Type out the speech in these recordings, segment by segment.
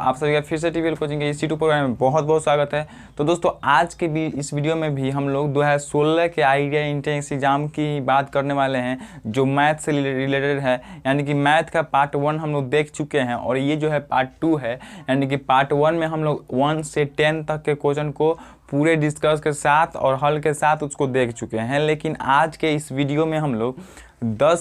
आप सभी का फिर से टीवीएल कोचिंग के इस यूट्यूब प्रोग्राम में बहुत बहुत स्वागत है। तो दोस्तों आज के भी इस वीडियो में भी हम लोग 2016 के आईटीआई एंट्रेंस एग्जाम की बात करने वाले हैं जो मैथ से रिलेटेड है। यानी कि मैथ का पार्ट 1 हम लोग देख चुके हैं और ये जो है पार्ट 2 है। यानी कि पार्ट 1 में हम लोग 1 से 10 तक के क्वेश्चन को पूरे डिस्कस के साथ और हल के साथ उसको देख चुके हैं। लेकिन आज के इस वीडियो में हम लोग 11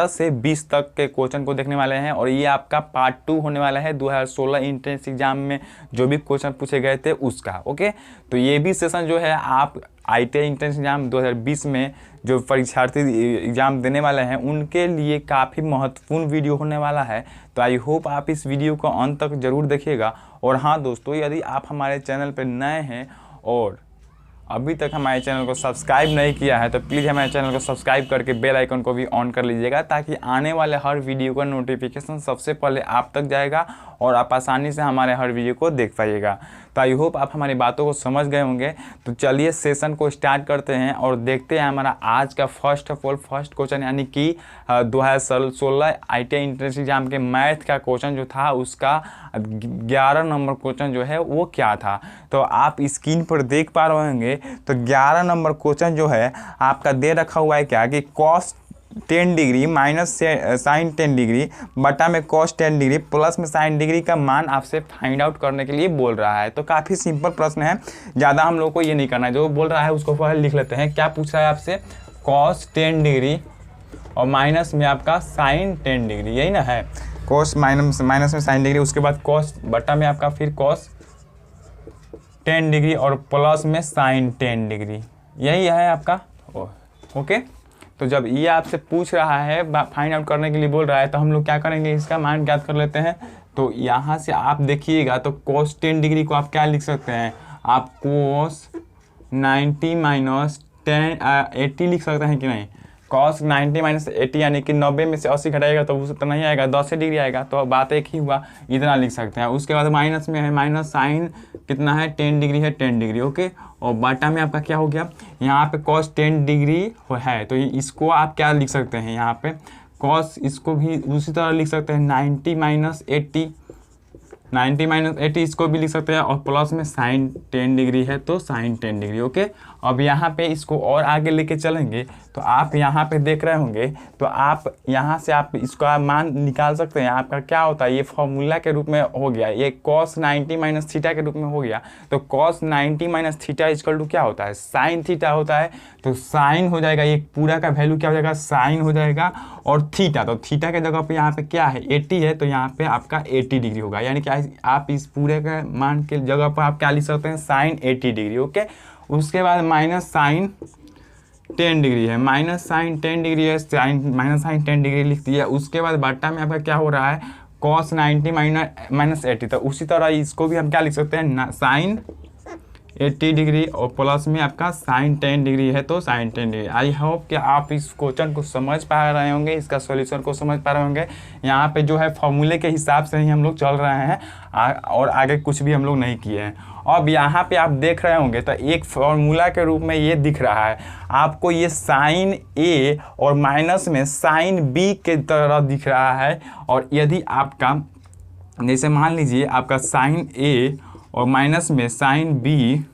से 20 तक के क्वेश्चन को देखने वाले हैं और ये आपका पार्ट 2 होने वाला है 2016 एंट्रेंस एग्जाम में जो भी क्वेश्चन पूछे गए थे उसका। ओके, तो ये भी सेशन जो है आप आईटीआई एंट्रेंस एग्जाम 2020 में जो परीक्षार्थी एग्जाम देने वाले हैं उनके लिए काफ़ी महत्वपूर्ण वीडियो होने वाला है। तो आई होप आप इस वीडियो को अंत तक ज़रूर देखिएगा। और हाँ दोस्तों, यदि आप हमारे चैनल पर नए हैं और अभी तक हमारे चैनल को सब्सक्राइब नहीं किया है तो प्लीज़ हमारे चैनल को सब्सक्राइब करके बेल आइकन को भी ऑन कर लीजिएगा ताकि आने वाले हर वीडियो का नोटिफिकेशन सबसे पहले आप तक जाएगा और आप आसानी से हमारे हर वीडियो को देख पाइएगा। तो आई होप आप हमारी बातों को समझ गए होंगे। तो चलिए सेशन को स्टार्ट करते हैं और देखते हैं हमारा आज का फर्स्ट क्वेश्चन यानी कि 2016 आईटीआई एंट्रेंस एग्जाम के मैथ का क्वेश्चन जो था उसका 11 नंबर क्वेश्चन जो है वो क्या था। तो आप स्क्रीन पर देख पा रहे होंगे। तो 11 नंबर क्वेश्चन जो है आपका दे रखा हुआ है क्या कि cos 10 degree minus sine 10 degree बटा में कॉस 10 डिग्री प्लस में साइन डिग्री का मान आपसे फाइंड आउट करने के लिए बोल रहा है। तो काफ़ी सिंपल प्रश्न है, ज़्यादा हम लोग को ये नहीं करना है। जो बोल रहा है उसको पहले लिख लेते हैं। क्या पूछ रहा है आपसे? कॉस 10 डिग्री और माइनस में आपका साइन 10 डिग्री, यही ना है। कॉस माइनस में साइन डिग्री, उसके बाद कॉस बटा में आपका फिर कॉस 10 डिग्री और प्लस में साइन 10 डिग्री, यही है आपका। ओके, तो जब ये आपसे पूछ रहा है फाइंड आउट करने के लिए बोल रहा है तो हम लोग क्या करेंगे, इसका मान ज्ञात कर लेते हैं। तो यहाँ से आप देखिएगा तो cos 10 डिग्री को आप क्या लिख सकते हैं, आप cos 90 माइनस 80 लिख सकते हैं कि नहीं। cos 90 माइनस 80 यानी कि 90 में से 80 घटाएगा तो उस तो नहीं आएगा, 10 डिग्री आएगा। तो बात एक ही हुआ, इतना लिख सकते हैं। उसके बाद माइनस में है, माइनस साइन कितना है 10 डिग्री है, 10 डिग्री। ओके, और बाटा में आपका क्या हो गया, यहाँ पे cos 10 डिग्री है तो इसको आप क्या लिख सकते हैं, यहाँ पे cos इसको भी उसी तरह लिख सकते हैं 90 माइनस 80 इसको भी लिख सकते हैं और प्लस में साइन 10 डिग्री है तो साइन 10 डिग्री। ओके, अब यहाँ पे इसको और आगे लेके चलेंगे तो आप यहाँ पे देख रहे होंगे तो आप यहाँ से आप इसका मान निकाल सकते हैं। आपका क्या होता है, ये फॉर्मूला के रूप में हो गया, ये cos 90 माइनस थीटा के रूप में हो गया। तो cos 90 minus theta equal to क्या होता है, साइन थीटा होता है। तो साइन हो जाएगा, ये पूरा का वैल्यू क्या हो जाएगा, साइन हो जाएगा और थीटा, तो थीटा के जगह पे यहाँ पे क्या है 80 है तो यहाँ पे आपका 80 डिग्री होगा। यानी कि आप इस पूरे का मान के जगह पर आप क्या लिख सकते हैं, साइन 80 डिग्री। ओके, उसके बाद माइनस साइन 10 डिग्री है, माइनस साइन 10 डिग्री है, माइनस साइन 10 डिग्री लिख दिया। उसके बाद बाटा में आपका क्या हो रहा है, cos 90 माइनस 80। तो उसी तरह इसको भी हम क्या लिख सकते हैं, साइन 80 डिग्री और प्लस में आपका साइन 10 डिग्री है तो साइन 10 डिग्री। आई होप कि आप इस क्वेश्चन को समझ पा रहे होंगे, इसका सॉल्यूशन को समझ पा रहे होंगे। यहाँ पे जो है फॉर्मूले के हिसाब से ही हम लोग चल रहे हैं और आगे कुछ भी हम लोग नहीं किए हैं। अब यहाँ पे आप देख रहे होंगे तो एक फॉर्मूला के रूप में ये दिख रहा है आपको, ये साइन ए और माइनस में साइन बी के तरह दिख रहा है। और यदि आपका जैसे मान लीजिए आपका साइन ए और माइनस में साइन बी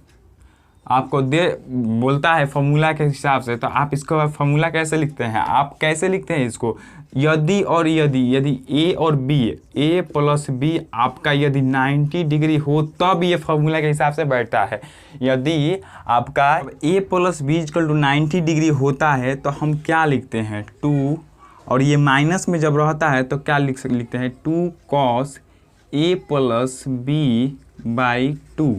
आपको बोलता है फॉर्मूला के हिसाब से, तो आप इसको फॉर्मूला कैसे लिखते हैं, आप कैसे लिखते हैं इसको, यदि और यदि ए और बी, ए प्लस बी आपका यदि 90 डिग्री हो तब ये फॉर्मूला के हिसाब से बैठता है। यदि आपका A plus B equal to 90 degree होता है तो हम क्या लिखते हैं, 2, और ये माइनस में जब रहता है तो क्या लिखते हैं, 2 cos A plus B by 2।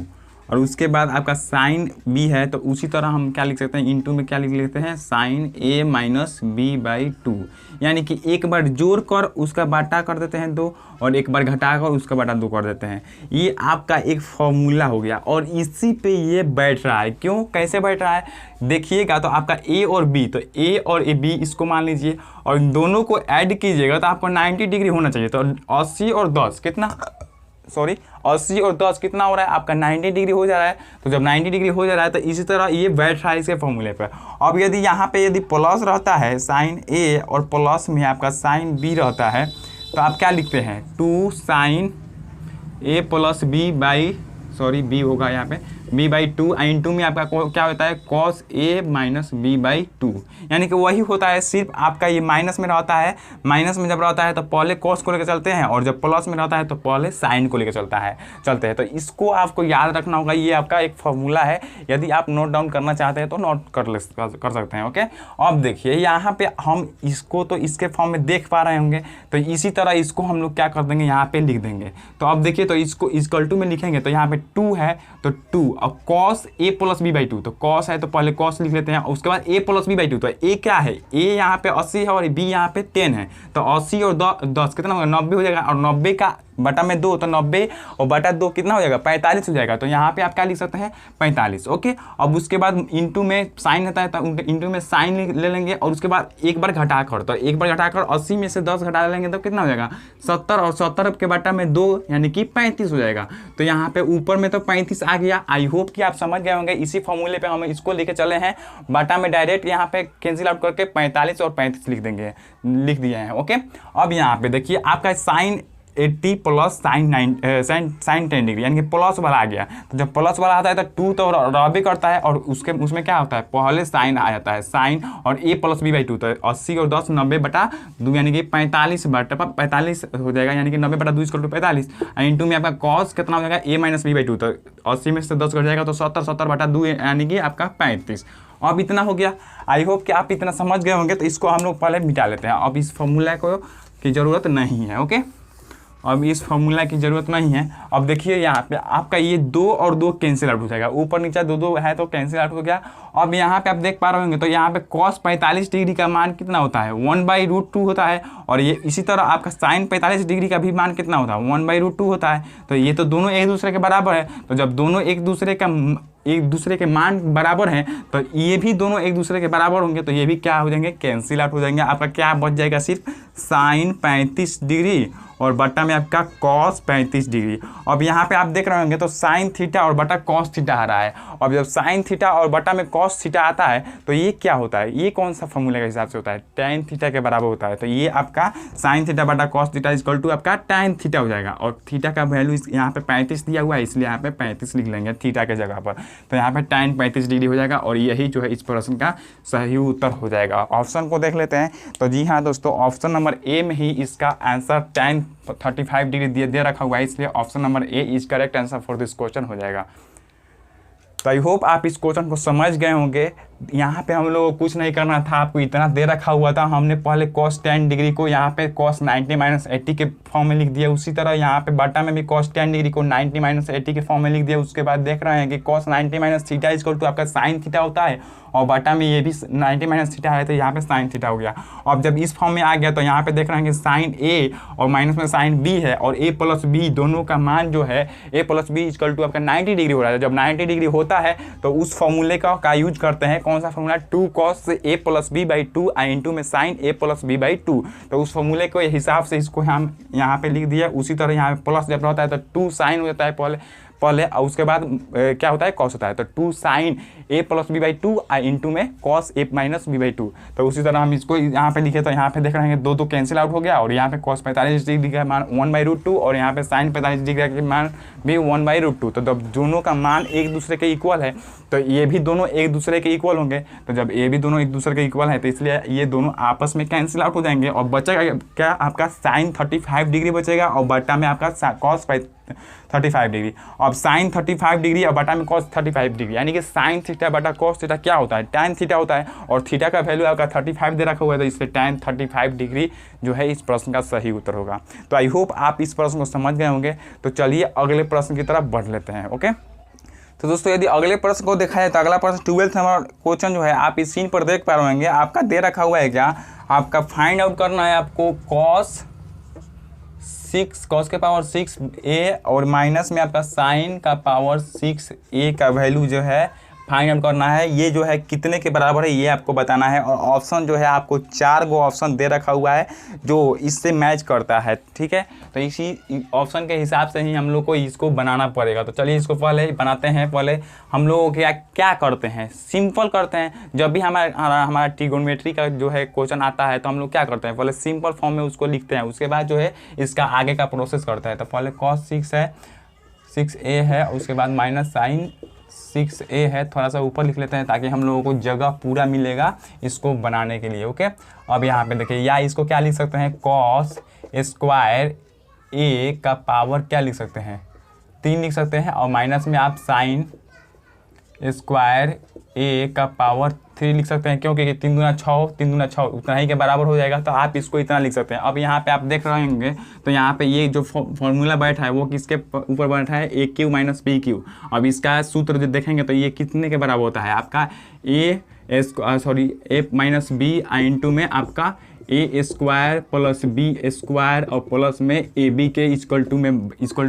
और उसके बाद आपका साइन बी है तो उसी तरह हम क्या लिख सकते हैं, इनटू में क्या लिख लेते हैं, sine A minus B by 2। यानी कि एक बार जोड़ कर उसका बाटा कर देते हैं 2 और एक बार घटा कर उसका बाटा 2 कर देते हैं। ये आपका एक फॉर्मूला हो गया और इसी पे ये बैठ रहा है। क्यों, कैसे बैठ रहा है देखिएगा। तो आपका ए और बी, तो ए और बी इसको मान लीजिए और दोनों को ऐड कीजिएगा तो आपको 90 डिग्री होना चाहिए। तो 80 और 10 कितना, 80 और 10 कितना हो रहा है आपका 90 डिग्री हो जा रहा है। तो जब 90 डिग्री हो जा रहा है तो इसी तरह ये बैठ रहा है इसके फॉर्मूले पर। अब यदि यहाँ पे यदि प्लस रहता है साइन ए और प्लस में आपका साइन बी रहता है तो आप क्या लिखते हैं 2 sine A plus B by, sorry B होगा यहाँ पे, बी बाई 2 इंटू में आपका क्या होता है cos A minus B by 2, यानी कि वही होता है, सिर्फ आपका ये माइनस में रहता है। माइनस में जब रहता है तो पहले कॉस को लेकर चलते हैं, और जब प्लस में रहता है तो पहले साइन को लेकर चलते हैं। तो इसको आपको याद रखना होगा, ये आपका एक फॉर्मूला है। यदि आप नोट डाउन करना चाहते हैं तो नोट कर सकते हैं। ओके, अब देखिए यहाँ पे हम इसको तो इसके फॉर्म में देख पा रहे होंगे, तो इसी तरह इसको हम लोग क्या कर देंगे, यहाँ पे लिख देंगे। तो अब देखिए, तो इसको इक्वल टू में लिखेंगे, तो यहाँ पे 2 है तो 2, अब cos A plus B by 2, तो कॉस है तो पहले कॉस लिख लेते हैं, उसके बाद ए प्लस बी बाई 2, तो ए क्या है, ए यहाँ पे 80 है और बी यहाँ पे 10 है, तो 80 और 10 कितना होगा 90 हो जाएगा, और 90 का बटा में 2, तो 90 और बटा 2 कितना हो जाएगा 45 हो जाएगा। तो यहाँ पे आप क्या लिख सकते हैं 45। ओके, अब उसके बाद इंटू में साइन होता है, तो इंटू में साइन ले लेंगे, और उसके बाद एक बार घटाकर, तो एक बार घटाकर 80 में से 10 घटा लेंगे तो कितना हो जाएगा 70, और 70 के बटा में 2 यानी कि 35 हो जाएगा। तो यहाँ पे ऊपर में तो 35 आ गया। आई होप कि आप समझ गए होंगे, इसी फॉर्मूले पे हम इसको लेके चले हैं, बटा में डायरेक्ट यहाँ पे कैंसिल आउट करके 45 और 35 लिख दिए हैं। ओके, अब यहाँ पे देखिए आपका साइन 80 प्लस साइन 10 डिग्री, यानी कि प्लस वाला आ गया। तो जब प्लस वाला आता है तो 2 तो रबी करता है, और उसमें क्या होता है पहले साइन आ जाता है, साइन और ए प्लस बी बाई 2, तो 80 और 10 90 बटा 2 यानी कि 45 बटा 45 हो जाएगा, यानी कि 90 बटा 2 = 45। इंटू में आपका कॉस कितना हो जाएगा ए माइनस बी बाई 2, तो 80 में से 10 घट जाएगा तो 70 बटा 2 यानी कि आपका 35। अब इतना हो गया। आई होप कि आप इतना समझ गए होंगे। तो इसको हम लोग पहले मिटा लेते हैं, अब इस फॉर्मूला को की ज़रूरत नहीं है। ओके, अब इस फॉर्मूला की ज़रूरत नहीं है। अब देखिए यहाँ पे आपका ये 2 और 2 कैंसिल आउट हो जाएगा, ऊपर नीचे 2 है तो कैंसिल आउट हो गया। अब यहाँ पे आप देख पा रहे होंगे, तो यहाँ पे cos 45 डिग्री का मान कितना होता है 1/√2 होता है, और ये इसी तरह आपका sin 45 डिग्री का भी मान कितना होता है 1/√2 होता है। तो ये तो दोनों एक दूसरे के बराबर है, तो जब दोनों एक दूसरे के मान बराबर हैं, तो ये भी दोनों एक दूसरे के बराबर होंगे, तो ये भी क्या हो जाएंगे कैंसिल आउट हो जाएंगे। आपका क्या बच जाएगा सिर्फ sin 35 डिग्री और बटा में आपका cos 35 डिग्री। अब यहाँ पे आप देख रहे होंगे तो sin थीटा और बटा cos थीटा आ रहा है। अब जब sin थीटा और बटा में cos थीटा आता है तो ये क्या होता है, ये कौन सा फॉर्मूले के हिसाब से होता है tan थीटा के बराबर होता है। तो ये आपका sin थीटा बटा cos थीटा = आपका tan थीटा हो जाएगा, और थीटा का वैल्यू यहाँ पे 35 दिया हुआ है, इसलिए यहाँ पे 35 लिख लेंगे थीटा के जगह पर। तो यहाँ पे tan 35 डिग्री हो जाएगा, और यही जो है इस प्रश्न का सही उत्तर हो जाएगा। ऑप्शन को देख लेते हैं। तो जी हाँ दोस्तों, ऑप्शन नंबर ए में ही इसका आंसर tan 35 डिग्री दे रखा हुआ है, इसलिए option number A is correct answer for this question हो जाएगा। तो आई होप आप इस क्वेश्चन को समझ गए होंगे। यहाँ पे हम लोगों को कुछ नहीं करना था, आपको इतना दे रखा हुआ था, हमने पहले cos 10 डिग्री को यहाँ पे cos 90 - 80 के फॉर्म में लिख दिया। उसी तरह यहाँ पे बटा में भी cos 10 डिग्री को 90 - 80 के फॉर्म में लिख दिया। उसके बाद देख रहे हैं कि cos 90 - थीटा = आपका sin थीटा होता है, और बटा में ये भी 90 - थीटा है, तो यहाँ पे sin थीटा हो गया। अब जब इस फॉर्म में आ गया तो यहाँ पे देख रहे हैं कि sin a और माइनस में sin b है, और a प्लस b दोनों का मान जो है a प्लस b = आपका 90 डिग्री हो रहा है। जब 90 डिग्री होता है तो उस फॉर्मूले का यूज करते हैं, कौन सा formula 2 cos a plus b by 2 into में sin a plus b by 2। तो उस फॉर्मूले के हिसाब से इसको हम यहाँ पे लिख दिया। उसी तरह यहाँ पे प्लस जब रहता है तो 2 sin हो जाता है पहले, और उसके बाद क्या होता है cos होता है, तो 2 sin a plus b by 2 into में cos a minus b by 2। तो उसी तरह हम इसको यहाँ पे लिखे, तो यहाँ पे देख रहे हैं 2 कैंसिल आउट हो गया, और यहाँ पे cos 45 डिग्री का मान 1/√2 और यहाँ पे sin 45 डिग्री का मान भी 1/√2। तो जब दोनों का मान एक दूसरे के इक्वल है तो ये भी दोनों एक दूसरे के इक्वल होंगे। तो जब ये भी दोनों एक दूसरे के इक्वल है तो इसलिए ये दोनों आपस में कैंसिल आउट हो जाएंगे, और बचेगा क्या आपका sin 35 डिग्री बचेगा, और बटा में आपका cos 35 डिग्री। अब sin 35 डिग्री और बटा में cos 35 डिग्री, यानी कि sin थीटा बटा cos थीटा क्या होता है tan थीटा होता है, और थीटा का वैल्यू आपका 35 दे रखा हुआ है, तो इसलिए tan 35 डिग्री जो है इस प्रश्न का सही उत्तर होगा। तो आई होप आप इस प्रश्न को समझ गए होंगे। तो चलिए अगले प्रश्न की तरफ बढ़ लेते हैं। ओके, तो दोस्तों यदि अगले प्रश्न को देखा जाए तो अगला प्रश्न 12th नंबर क्वेश्चन जो है आप इस सीन पर देख पा रहे होंगे। आपका दे रखा हुआ है क्या, आपका फाइंड आउट करना है आपको cos के पावर 6a और माइनस में आपका sin का पावर 6a का वैल्यू जो है फाइंड आउट करना है ये जो है कितने के बराबर है ये आपको बताना है। और ऑप्शन जो है आपको 4 गो ऑप्शन दे रखा हुआ है जो इससे मैच करता है, ठीक है। तो इसी ऑप्शन के हिसाब से ही हम लोग को इसको बनाना पड़ेगा। तो चलिए इसको पहले बनाते हैं। पहले हम लोग क्या करते हैं, सिंपल करते हैं। जब भी हमारा ट्रिगोनोमेट्री का जो है क्वेश्चन आता है तो हम लोग क्या करते हैं, पहले सिंपल फॉर्म में उसको लिखते हैं, उसके बाद जो है इसका आगे का प्रोसेस करते हैं। तो पहले cos 6 है, 6a है, उसके बाद माइनस साइन 6a है, थोड़ा सा ऊपर लिख लेते हैं ताकि हम लोगों को जगह पूरा मिलेगा इसको बनाने के लिए, ओके। अब यहाँ पे देखिए, या इसको क्या लिख सकते हैं, cos स्क्वायर a का पावर क्या लिख सकते हैं, 3 लिख सकते हैं। और माइनस में आप साइन स्क्वायर a का पावर 3 लिख सकते हैं, क्योंकि 3 दूना 6, 3 दूना 6 उतना ही के बराबर हो जाएगा। तो आप इसको इतना लिख सकते हैं। अब यहाँ पे आप देख रहे होंगे तो यहाँ पे ये जो फॉर्मूला बैठा है वो किसके ऊपर बैठा है, ए क्यू माइनस बी क्यू। अब इसका सूत्र जो देखेंगे तो ये कितने के बराबर होता है, आपका ए माइनस बी इंटू में आपका ए स्क्वायर प्लस बी स्क्वायर और प्लस में ए बी के इक्वल टू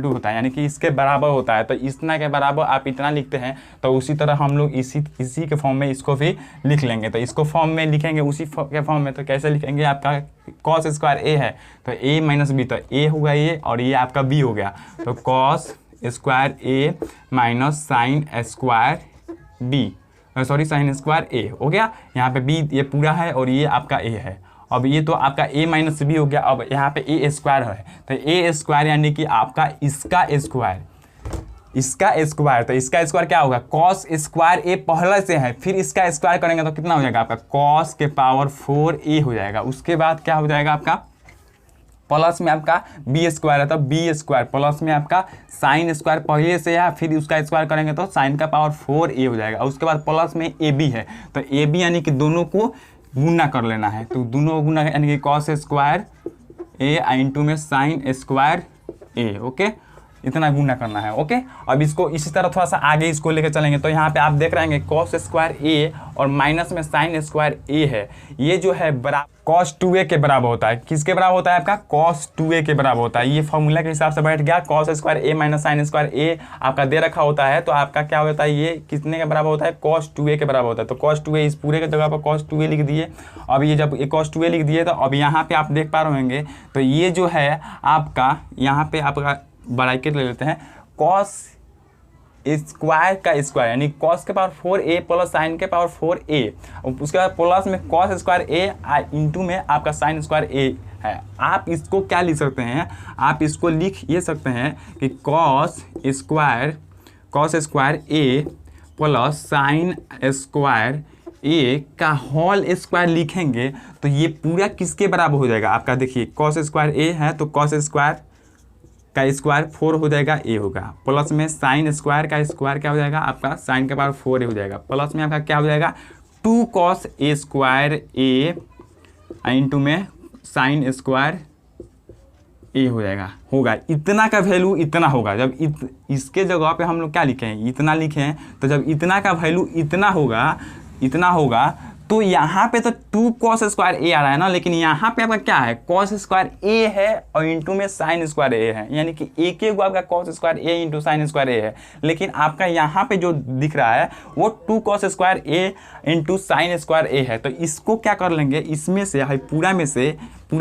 होता है, यानी कि इसके बराबर होता है। तो इतना के बराबर आप इतना लिखते हैं। तो उसी तरह हम लोग इसी के फॉर्म में इसको भी लिख लेंगे। तो इसको फॉर्म में लिखेंगे उसी के फॉर्म में। तो कैसे लिखेंगे, आपका कॉस स्क्वायर ए है तो ए माइनस बी, तो ए होगा ये और ये आपका बी हो गया। तो cos square A minus sine square B, sine square A हो गया। यहाँ पे बी ये पूरा है और ये आपका ए है। अब ये तो आपका a माइनस बी हो गया। अब यहाँ पे ए स्क्वायर है तो ए स्क्वायर यानी कि आपका इसका स्क्वायर, तो इसका स्क्वायर क्या होगा, कॉस स्क्वायर ए पहले से है, फिर इसका स्क्वायर करेंगे तो कितना हो जाएगा आपका, कॉस के पावर 4a हो जाएगा। उसके बाद क्या हो जाएगा आपका, प्लस में आपका बी स्क्वायर है तो बी स्क्वायर, प्लस में आपका साइन स्क्वायर पहले से है, फिर उसका स्क्वायर करेंगे तो साइन का पावर 4a हो जाएगा। उसके बाद प्लस में ए बी है तो ए बी यानी कि दोनों को गुना कर लेना है। तो दोनों गुना यानी कि कॉस स्क्वायर ए इंटू में साइन स्क्वायर ए, ओके, इतना गुना करना है, ओके। अब इसको इसी तरह थोड़ा सा आगे इसको लेकर चलेंगे। तो यहाँ पे आप देख रहे हैं कॉस स्क्वायर ए और माइनस में साइन स्क्वायर ए है, ये जो है बराबर कॉस 2a के बराबर होता है। किसके बराबर होता है आपका, कॉस 2a के बराबर होता है। ये फॉर्मूला के हिसाब से बैठ गया। Cos square A minus sine square ए आपका दे रखा होता है तो आपका क्या होता है, ये कितने के बराबर होता है, कॉस 2a के बराबर होता है। तो कॉस 2a इस पूरे के जगह पर कॉस 2a लिख दिए। अब ये जब कॉस 2a लिख दिए तो अब यहाँ पे आप देख पा रहे होंगे तो ये जो है आपका यहाँ पे आपका ब्रैकेट ले लेते हैं, कॉस स्क्वायर का स्क्वायर यानी कॉस के पावर 4a प्लस साइन के पावर 4a, उसके बाद प्लस में कॉस स्क्वायर a इंटू में आपका साइन स्क्वायर a है। आप इसको क्या लिख सकते हैं, आप इसको लिख ये सकते हैं कि cos square a plus sine square A का होल स्क्वायर लिखेंगे तो ये पूरा किसके बराबर हो जाएगा आपका, देखिए कॉस स्क्वायर ए है तो कॉस स्क्वायर का स्क्वायर 4 हो जाएगा, ए होगा, प्लस में साइन स्क्वायर का स्क्वायर क्या हो जाएगा आपका, साइन के पावर 4 हो जाएगा, प्लस में आपका क्या हो जाएगा 2 cos A square A into में साइन स्क्वायर ए हो जाएगा, होगा इतना का वैल्यू इतना होगा। जब इसके जगह पे हम लोग क्या लिखे हैं, इतना लिखे हैं, तो जब इतना का वैल्यू इतना होगा तो यहाँ पे तो 2 कॉस स्क्वायर ए आ रहा है ना, लेकिन यहाँ पे आपका क्या है, कॉस स्क्वायर ए है और इंटू में साइन स्क्वायर ए है, यानी कि एक एक आपका cos square A into sine square ए है। लेकिन आपका यहाँ पे जो दिख रहा है वो 2 cos square A into sine square ए है। तो इसको क्या कर लेंगे, इसमें से पूरा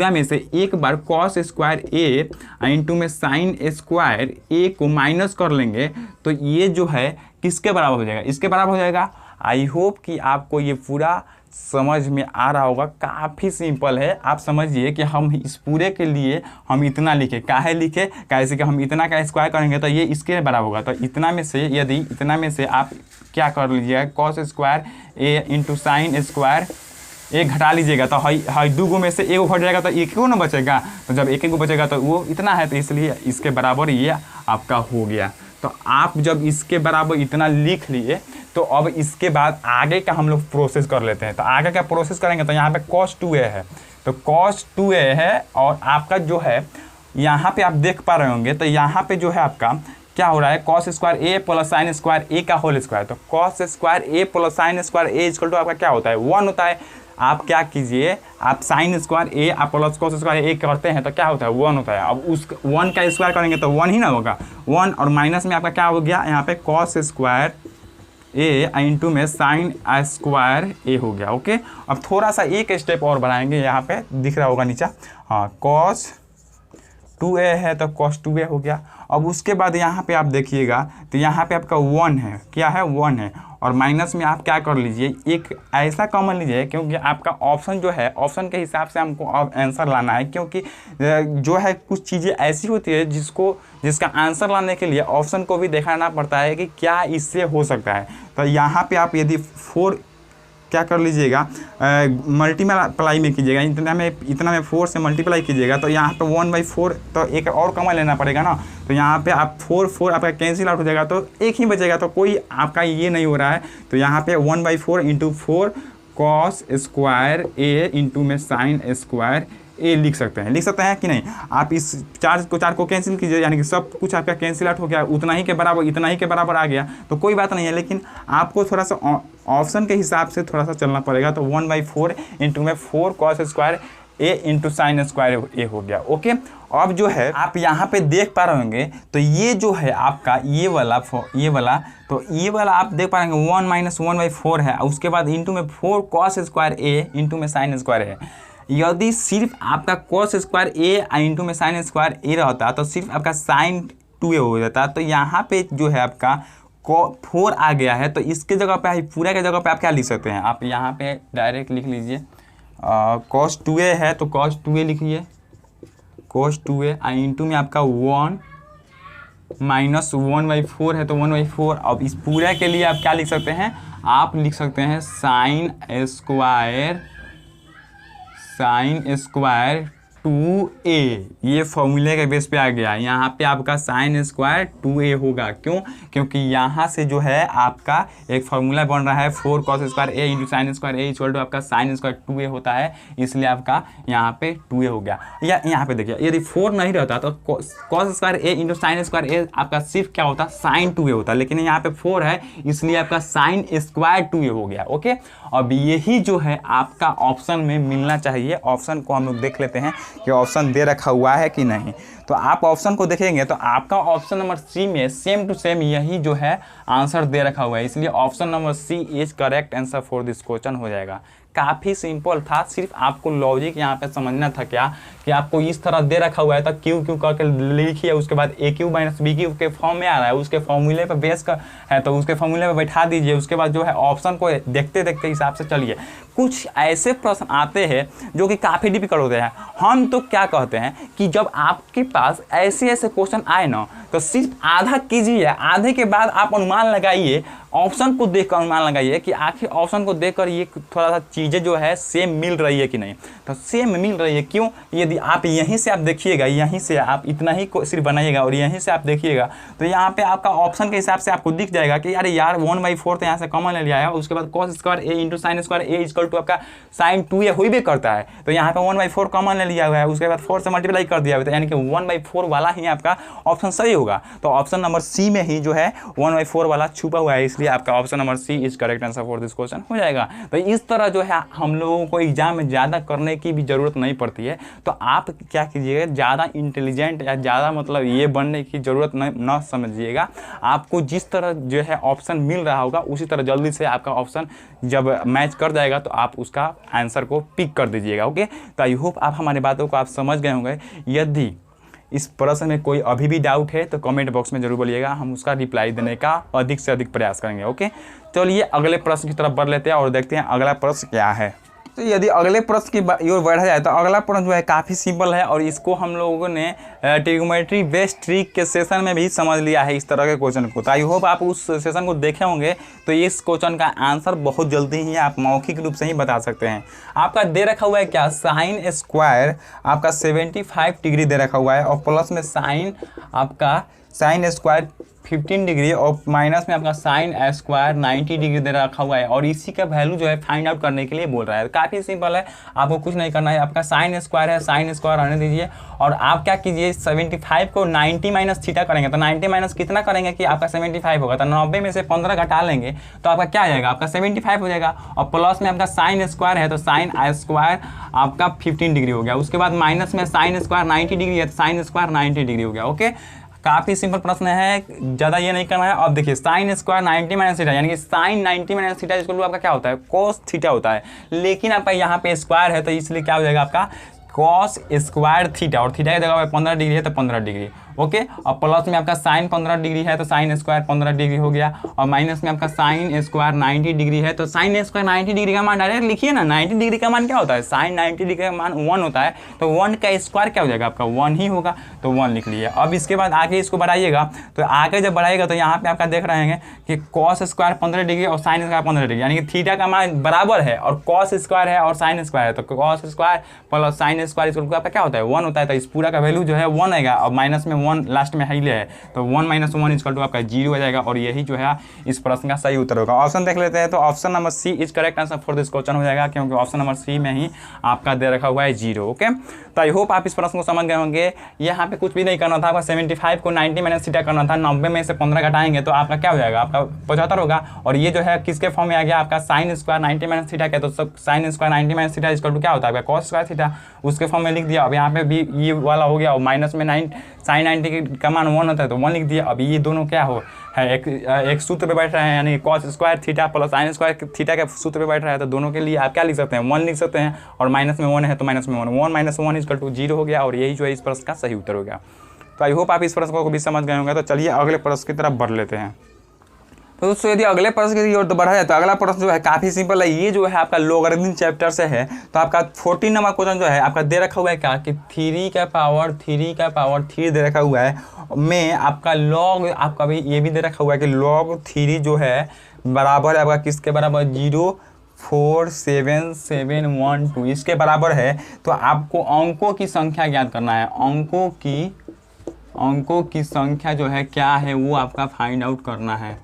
में से एक बार कॉस स्क्वायर ए इंटू में साइन स्क्वायर ए को माइनस कर लेंगे तो ये जो है किसके बराबर हो जाएगा, इसके बराबर हो जाएगा। आई होप कि आपको ये पूरा समझ में आ रहा होगा, काफ़ी सिंपल है। आप समझिए कि हम इस पूरे के लिए हम इतना लिखे, काहे लिखे, कैसे कि हम इतना का स्क्वायर करेंगे तो ये इसके बराबर होगा। तो इतना में से यदि इतना में से आप क्या कर लीजिएगा, cos square A into sine square एक घटा लीजिएगा तो हाई 2 गो में से एक घट जाएगा तो एक को ना बचेगा। तो जब एक गो बचेगा तो वो इतना है, तो इसलिए इसके बराबर ये आपका हो गया। तो आप जब इसके बराबर इतना लिख लिए तो अब इसके बाद आगे का हम लोग प्रोसेस कर लेते हैं। तो आगे का प्रोसेस करेंगे तो यहाँ पे cos 2a है, तो cos 2a है और आपका जो है यहाँ पे आप देख पा रहे होंगे तो यहाँ पे जो है आपका क्या हो रहा है, cos square A plus sine square A का होल स्क्वायर। तो cos square A plus sine square A equal to आपका क्या होता है, 1 होता है। आप क्या कीजिए, आप साइन स्क्वायर ए आप प्लस कॉस स्क्वायर ए करते हैं तो क्या होता है, 1 होता है। अब उस 1 का स्क्वायर करेंगे तो 1 ही ना होगा, 1 और माइनस में आपका क्या हो गया यहाँ पे cos स्क्वायर ए इंटू में साइन स्क्वायर ए हो गया। ओके, अब थोड़ा सा एक स्टेप और बढ़ाएंगे, यहाँ पे दिख रहा होगा नीचा, हाँ cos 2a है तो cos 2a हो गया। अब उसके बाद यहाँ पे आप देखिएगा तो यहाँ पे आपका 1 है, क्या है 1 है, और माइनस में आप क्या कर लीजिए एक ऐसा कॉमन लीजिए, क्योंकि आपका ऑप्शन जो है ऑप्शन के हिसाब से हमको अब आंसर लाना है, क्योंकि जो है कुछ चीज़ें ऐसी होती है जिसका आंसर लाने के लिए ऑप्शन को भी देखना पड़ता है कि क्या इससे हो सकता है। तो यहाँ पे आप यदि 4 क्या कर लीजिएगा मल्टीप्लाई में कीजिएगा, इतना में 4 से मल्टीप्लाई कीजिएगा तो यहाँ पे 1/4 तो एक और कॉमन लेना पड़ेगा ना, तो यहाँ पे आप 4 आपका कैंसिल आउट हो जाएगा तो एक ही बचेगा, तो कोई आपका ये नहीं हो रहा है। तो यहाँ पे 1/4 × 4 cos स्क्वायर ए इंटू में साइन स्क्वायर ए लिख सकते हैं कि नहीं। आप इस 4 को कैंसिल कीजिए, यानी कि सब कुछ आपका कैंसिल आउट हो गया, उतना ही के बराबर आ गया, तो कोई बात नहीं है, लेकिन आपको थोड़ा सा ऑप्शन के हिसाब से थोड़ा सा चलना पड़ेगा। तो 1/4 इंटू में 4 cos square A into sine square A हो गया। ओके, अब जो है आप यहाँ पे देख पा रहे होंगे, तो ये जो है आपका ये वाला तो ये वाला आप देख पा रहे होंगे 1 - 1/4 है, उसके बाद इंटू में 4 cos स्क्वायर ए इंटू में साइन स्क्वायर है। यदि सिर्फ आपका cos स्क्वायर ए इंटू में साइन स्क्वायर ए रहता तो सिर्फ आपका साइन 2a हो जाता। तो यहाँ पे जो है आपका 4 आ गया है, तो इसके जगह पे पूरा के जगह पे आप क्या लिख सकते हैं, आप यहाँ पे डायरेक्ट लिख लीजिए cos 2a है तो cos 2a लिखिए, cos 2a इंटू में आपका 1 - 1/4 है तो 1/4। अब इस पूरा के लिए आप क्या लिख सकते हैं, आप लिख सकते हैं साइन स्क्वायर 2a, ये फॉर्मूले के बेस पे आ गया। यहाँ पे आपका साइन स्क्वायर 2a होगा, क्योंकि यहाँ से जो है आपका एक फार्मूला बन रहा है 4 cos square A into sine square A equal to आपका साइन स्क्वायर 2a होता है, इसलिए आपका यहाँ पे 2a हो गया। या यहाँ पे देखिए यदि 4 नहीं रहता तो cos square A into sine square ए आपका सिर्फ क्या होता, साइन 2a होता, लेकिन यहाँ पे 4 है इसलिए आपका साइन स्क्वायर 2a हो गया। ओके, अब यही जो है आपका ऑप्शन में मिलना चाहिए। ऑप्शन को हम लोग देख लेते हैं कि ऑप्शन दे रखा हुआ है कि नहीं। तो आप ऑप्शन को देखेंगे तो आपका ऑप्शन नंबर सी में सेम टू सेम यही जो है आंसर दे रखा हुआ है, इसलिए option number C is correct answer for this question हो जाएगा। काफ़ी सिंपल था, सिर्फ आपको लॉजिक यहाँ पे समझना था क्या कि आपको इस तरह दे रखा हुआ है तो क्यू करके लिखिए, उसके बाद ए क्यू माइनस बी क्यू के फॉर्म में आ रहा है, उसके फॉर्मूले पर बेस का है तो उसके फॉर्मूले पर बैठा दीजिए, उसके बाद जो है ऑप्शन को देखते देखते हिसाब से चलिए। कुछ ऐसे प्रश्न आते हैं जो कि काफ़ी डिफिकल्ट होते हैं। हम तो क्या कहते हैं कि जब आपके पास ऐसे क्वेश्चन आए ना तो सिर्फ आधा कीजिए, आधे के बाद आप अनुमान लगाइए, ऑप्शन को देखकर अनुमान लगाइए कि आखिर ऑप्शन को देखकर ये थोड़ा सा चीज़ें जो है सेम मिल रही है कि नहीं। तो सेम मिल रही है, क्यों, यदि आप यहीं से आप देखिएगा, यहीं से आप इतना ही सिर्फ बनाइएगा और यहीं से आप देखिएगा तो यहाँ पे आपका ऑप्शन के हिसाब से आपको दिख जाएगा कि अरे यार 1/4 तो यहाँ से कॉमन ले लिया है, उसके बाद cos square A into sine square A equal to आपका साइन 2a हो भी करता है, तो यहाँ पे 1/4 कॉमन ले लिया हुआ है, उसके बाद 4 से मल्टीप्लाई कर दिया हुआ है, यानी कि 1/4 वाला ही आपका ऑप्शन सही होगा। तो ऑप्शन नंबर सी में ही जो है 1/4 वाला छुपा हुआ है, इसलिए आपका option number C is correct answer for this question हो जाएगा। तो इस तरह जो है हम लोगों को एग्जाम में ज़्यादा करने की भी ज़रूरत नहीं पड़ती है। तो आप क्या कीजिएगा, ज़्यादा इंटेलिजेंट या ज़्यादा मतलब ये बनने की ज़रूरत न समझिएगा। आपको जिस तरह जो है ऑप्शन मिल रहा होगा उसी तरह जल्दी से आपका ऑप्शन जब मैच कर जाएगा तो आप उसका आंसर को पिक कर दीजिएगा। ओके, तो आई होप आप हमारी बातों को आप समझ गए होंगे। यदि इस प्रश्न में कोई अभी भी डाउट है तो कमेंट बॉक्स में जरूर बोलिएगा, हम उसका रिप्लाई देने का अधिक से अधिक प्रयास करेंगे। ओके, चलिए अगले प्रश्न की तरफ बढ़ लेते हैं और देखते हैं अगला प्रश्न क्या है। तो यदि अगले प्रश्न की ओर बढ़ा जाए तो अगला प्रश्न जो है काफ़ी सिंपल है और इसको हम लोगों ने ट्रिग्नोमेट्री बेस्ड ट्रिक के सेशन में भी समझ लिया है इस तरह के क्वेश्चन को। तो आई होप आप उस सेशन को देखे होंगे, तो इस क्वेश्चन का आंसर बहुत जल्दी ही आप मौखिक रूप से ही बता सकते हैं। आपका दे रखा हुआ है क्या, साइन स्क्वायर आपका 75 डिग्री दे रखा हुआ है और प्लस में साइन आपका साइन स्क्वायर 15 डिग्री और माइनस में आपका साइन स्क्वायर 90 डिग्री दे रखा हुआ है और इसी का वैल्यू जो है फाइंड आउट करने के लिए बोल रहा है। काफ़ी सिंपल है, आपको कुछ नहीं करना है। आपका साइन स्क्वायर है, साइन स्क्वायर आने दीजिए और आप क्या कीजिए 75 को 90 माइनस थीटा करेंगे तो 90 माइनस कितना करेंगे कि आपका 75 होगा, तो 90 में से 15 घटा लेंगे तो आपका क्या आ जाएगा, आपका 75 हो जाएगा। और प्लस में आपका साइन स्क्वायर है तो साइन स्क्वायर आपका 15 डिग्री हो गया। उसके बाद माइनस में साइन स्क्वायर 90 डिग्री है तो साइन स्क्वायर 90 डिग्री हो गया। ओके, काफ़ी सिंपल प्रश्न है, ज़्यादा ये नहीं करना है। अब देखिए साइन स्क्वायर 90 माइनस थीटा, यानी कि साइन 90 माइनस थीटा इसको आपका क्या होता है, कोस थीटा होता है। लेकिन आपका यहाँ पे स्क्वायर है तो इसलिए क्या हो जाएगा आपका कॉस स्क्वायर थीटा, और थीटा की जगह 15 डिग्री है तो 15 डिग्री। ओके, और प्लस में आपका साइन 15 डिग्री है तो साइन स्क्वायर 15 डिग्री हो गया, और माइनस में आपका साइन स्क्वायर 90 डिग्री है तो साइन स्क्वायर 90 डिग्री का मान डायरेक्ट लिखिए ना। 90 डिग्री का मान क्या होता है, साइन 90 डिग्री का मान 1 होता है, तो 1 का स्क्वायर क्या हो जाएगा आपका 1 ही होगा, तो 1 लिख लिए। अब इसके बाद आगे इसको बढ़ाइएगा, तो आगे जब बढ़ाइएगा तो यहाँ पे आपका देख रहे हैं कि कॉस स्क्वायर 15 डिग्री और साइन स्क्वायर 15 डिग्री, यानी कि थीटा का मान बराबर है और कॉस स्क्वायर है और साइन स्क्वायर है, तो cos square plus sine square इसको आपका क्या होता है 1 होता है, तो इस पूरा का वैल्यू जो है 1 आएगा, और माइनस में 1 लास्ट में है, तो 1 - 1 इक्वल टू आपका 0 आ जाएगा, और यही जो है इस प्रश्न का सही उत्तर होगा। ऑप्शन देख लेते हैं, तो option number C is correct answer for this question हो जाएगा, क्योंकि ऑप्शन नंबर सी में ही आपका दे रखा हुआ है 0। ओके, तो आई होप आप इस प्रश्न को समझ गए होंगे। यहाँ पे कुछ भी नहीं करना था, आपका 75 को 90 माइनस थीटा करना था, 90 में से 15 घटाएंगे तो आपका क्या हो जाएगा, आपका 75 होगा, और ये जो है किसके फॉर्म में आ गया आपका साइन स्क्वायर 90 माइनस थीटा के, तो सब sine square 90 minus theta equal to क्या होता है आपका कॉस स्क्वायर थीटा, उसके फॉर्म में लिख दिया। अब यहाँ पे भी ये वाला हो गया, और माइनस में साइन 90 का मान 1 होता है तो 1 लिख दिया। अब ये दोनों क्या हो है एक सूत्र पे बैठ रहे हैं, यानी cos square theta plus sine square theta के सूत्र पे बैठ रहा है, तो दोनों के लिए आप क्या लिख सकते हैं 1 लिख सकते हैं, और माइनस में 1 है तो माइनस में 1 - 1 इक्वल टू 0 हो गया, और यही जो है इस प्रश्न का सही उत्तर हो गया। तो आई होप आप इस प्रश्न को भी समझ गए होंगे। तो चलिए अगले प्रश्न की तरफ बढ़ लेते हैं। तो दोस्तों यदि अगले प्रश्न की ओर तो बढ़ा जाए तो अगला प्रश्न जो है काफ़ी सिंपल है। ये जो है आपका लॉगरिथम चैप्टर से है, तो आपका 14 नंबर क्वेश्चन जो है आपका दे रखा हुआ है क्या कि 3 का पावर 3 दे रखा हुआ है, में आपका लॉग आपका भी ये भी दे रखा हुआ है कि लॉग 3 जो है बराबर है आपका किसके बराबर 0.47712 इसके बराबर है। तो आपको अंकों की संख्या ज्ञात करना है, अंकों की संख्या जो है क्या है वो आपका फाइंड आउट करना है,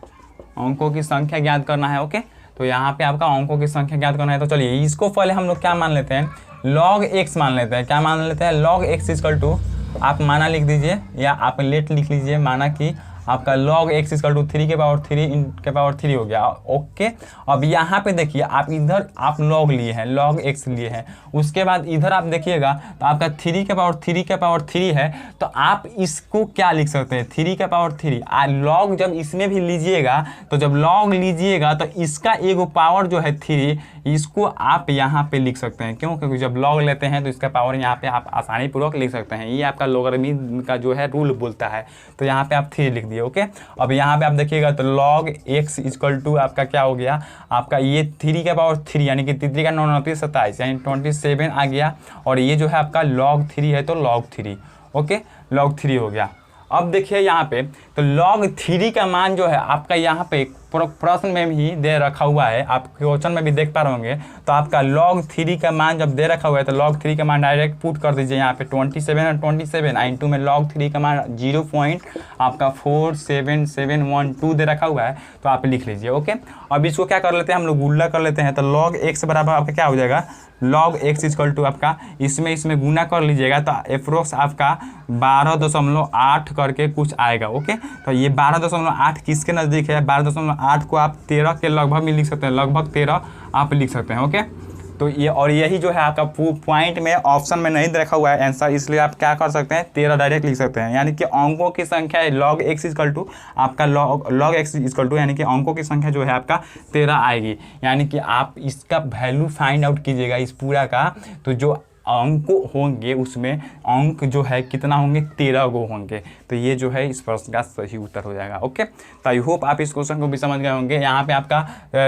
अंकों की संख्या ज्ञात करना है। ओके, तो यहाँ पे आपका अंकों की संख्या ज्ञात करना है। तो चलिए इसको पहले हम लोग क्या मान लेते हैं, log x मान लेते हैं। क्या मान लेते हैं, log x इक्वल टू आप माना लिख दीजिए या आप लेट लिख लीजिए, माना कि आपका log x इक्वल टू 3 के पावर 3 हो गया। ओके, अब यहाँ पे देखिए आप इधर आप log लिए हैं, log x लिए हैं, उसके बाद इधर आप देखिएगा तो आपका 3 के पावर 3 है, तो आप इसको क्या लिख सकते हैं 3 के पावर 3 log जब इसमें भी लीजिएगा, तो जब log लीजिएगा तो इसका एगो पावर जो है 3 इसको आप यहाँ पे लिख सकते हैं। क्यों, क्योंकि जब log लेते हैं तो इसका पावर यहाँ पे आप आसानी पूर्वक लिख सकते हैं। ये आपका लॉगरिथम का जो है रूल बोलता है, तो यहाँ पे आप 3 लिख दिए। ओके, अब यहाँ पे आप देखिएगा तो log x इक्वल टू आपका क्या हो गया, आपका ये 3 के पावर 3 यानी कि 3 का 9 9 27 यानी 27 आ गया, और ये जो है आपका log 3 है तो log 3। ओके, log 3 हो गया। अब देखिए यहाँ पे तो log 3 का मान जो है आपका यहाँ पे प्रश्न में भी दे रखा हुआ है, आप क्वेश्चन में भी देख पा रहे होंगे। तो आपका log 3 का मान जब दे रखा हुआ है तो log 3 का मान डायरेक्ट पुट कर दीजिए यहाँ पे 27 और 27 इंटू में log 3 का मान 0.47712 दे रखा हुआ है, तो आप लिख लीजिए। ओके, अब इसको क्या कर लेते हैं हम लोग गुणा कर लेते हैं, तो log x बराबर आपका क्या हो जाएगा log x इक्वल टू आपका इसमें गुना कर लीजिएगा तो अप्रोक्स आपका 12.8 करके कुछ आएगा। ओके, तो ये 12.8 किसके नज़दीक है, 12.8 को आप 13 के लगभग में लिख सकते हैं, लगभग 13 आप लिख सकते हैं। ओके, तो ये और यही जो है आपका पॉइंट में ऑप्शन में नहीं रखा हुआ है आंसर, इसलिए आप क्या कर सकते हैं 13 डायरेक्ट लिख सकते हैं। यानी कि अंकों की संख्या है log x इक्वल टू आपका log x इक्वल टू यानी कि अंकों की संख्या जो है आपका 13 आएगी। यानी कि आप इसका वैल्यू फाइंड आउट कीजिएगा इस पूरा का, तो जो अंक होंगे उसमें अंक जो है कितना होंगे 13 गो होंगे, तो ये जो है इस प्रश्न का सही उत्तर हो जाएगा। ओके, तो आई होप आप इस क्वेश्चन को भी समझ गए होंगे। यहाँ पे आपका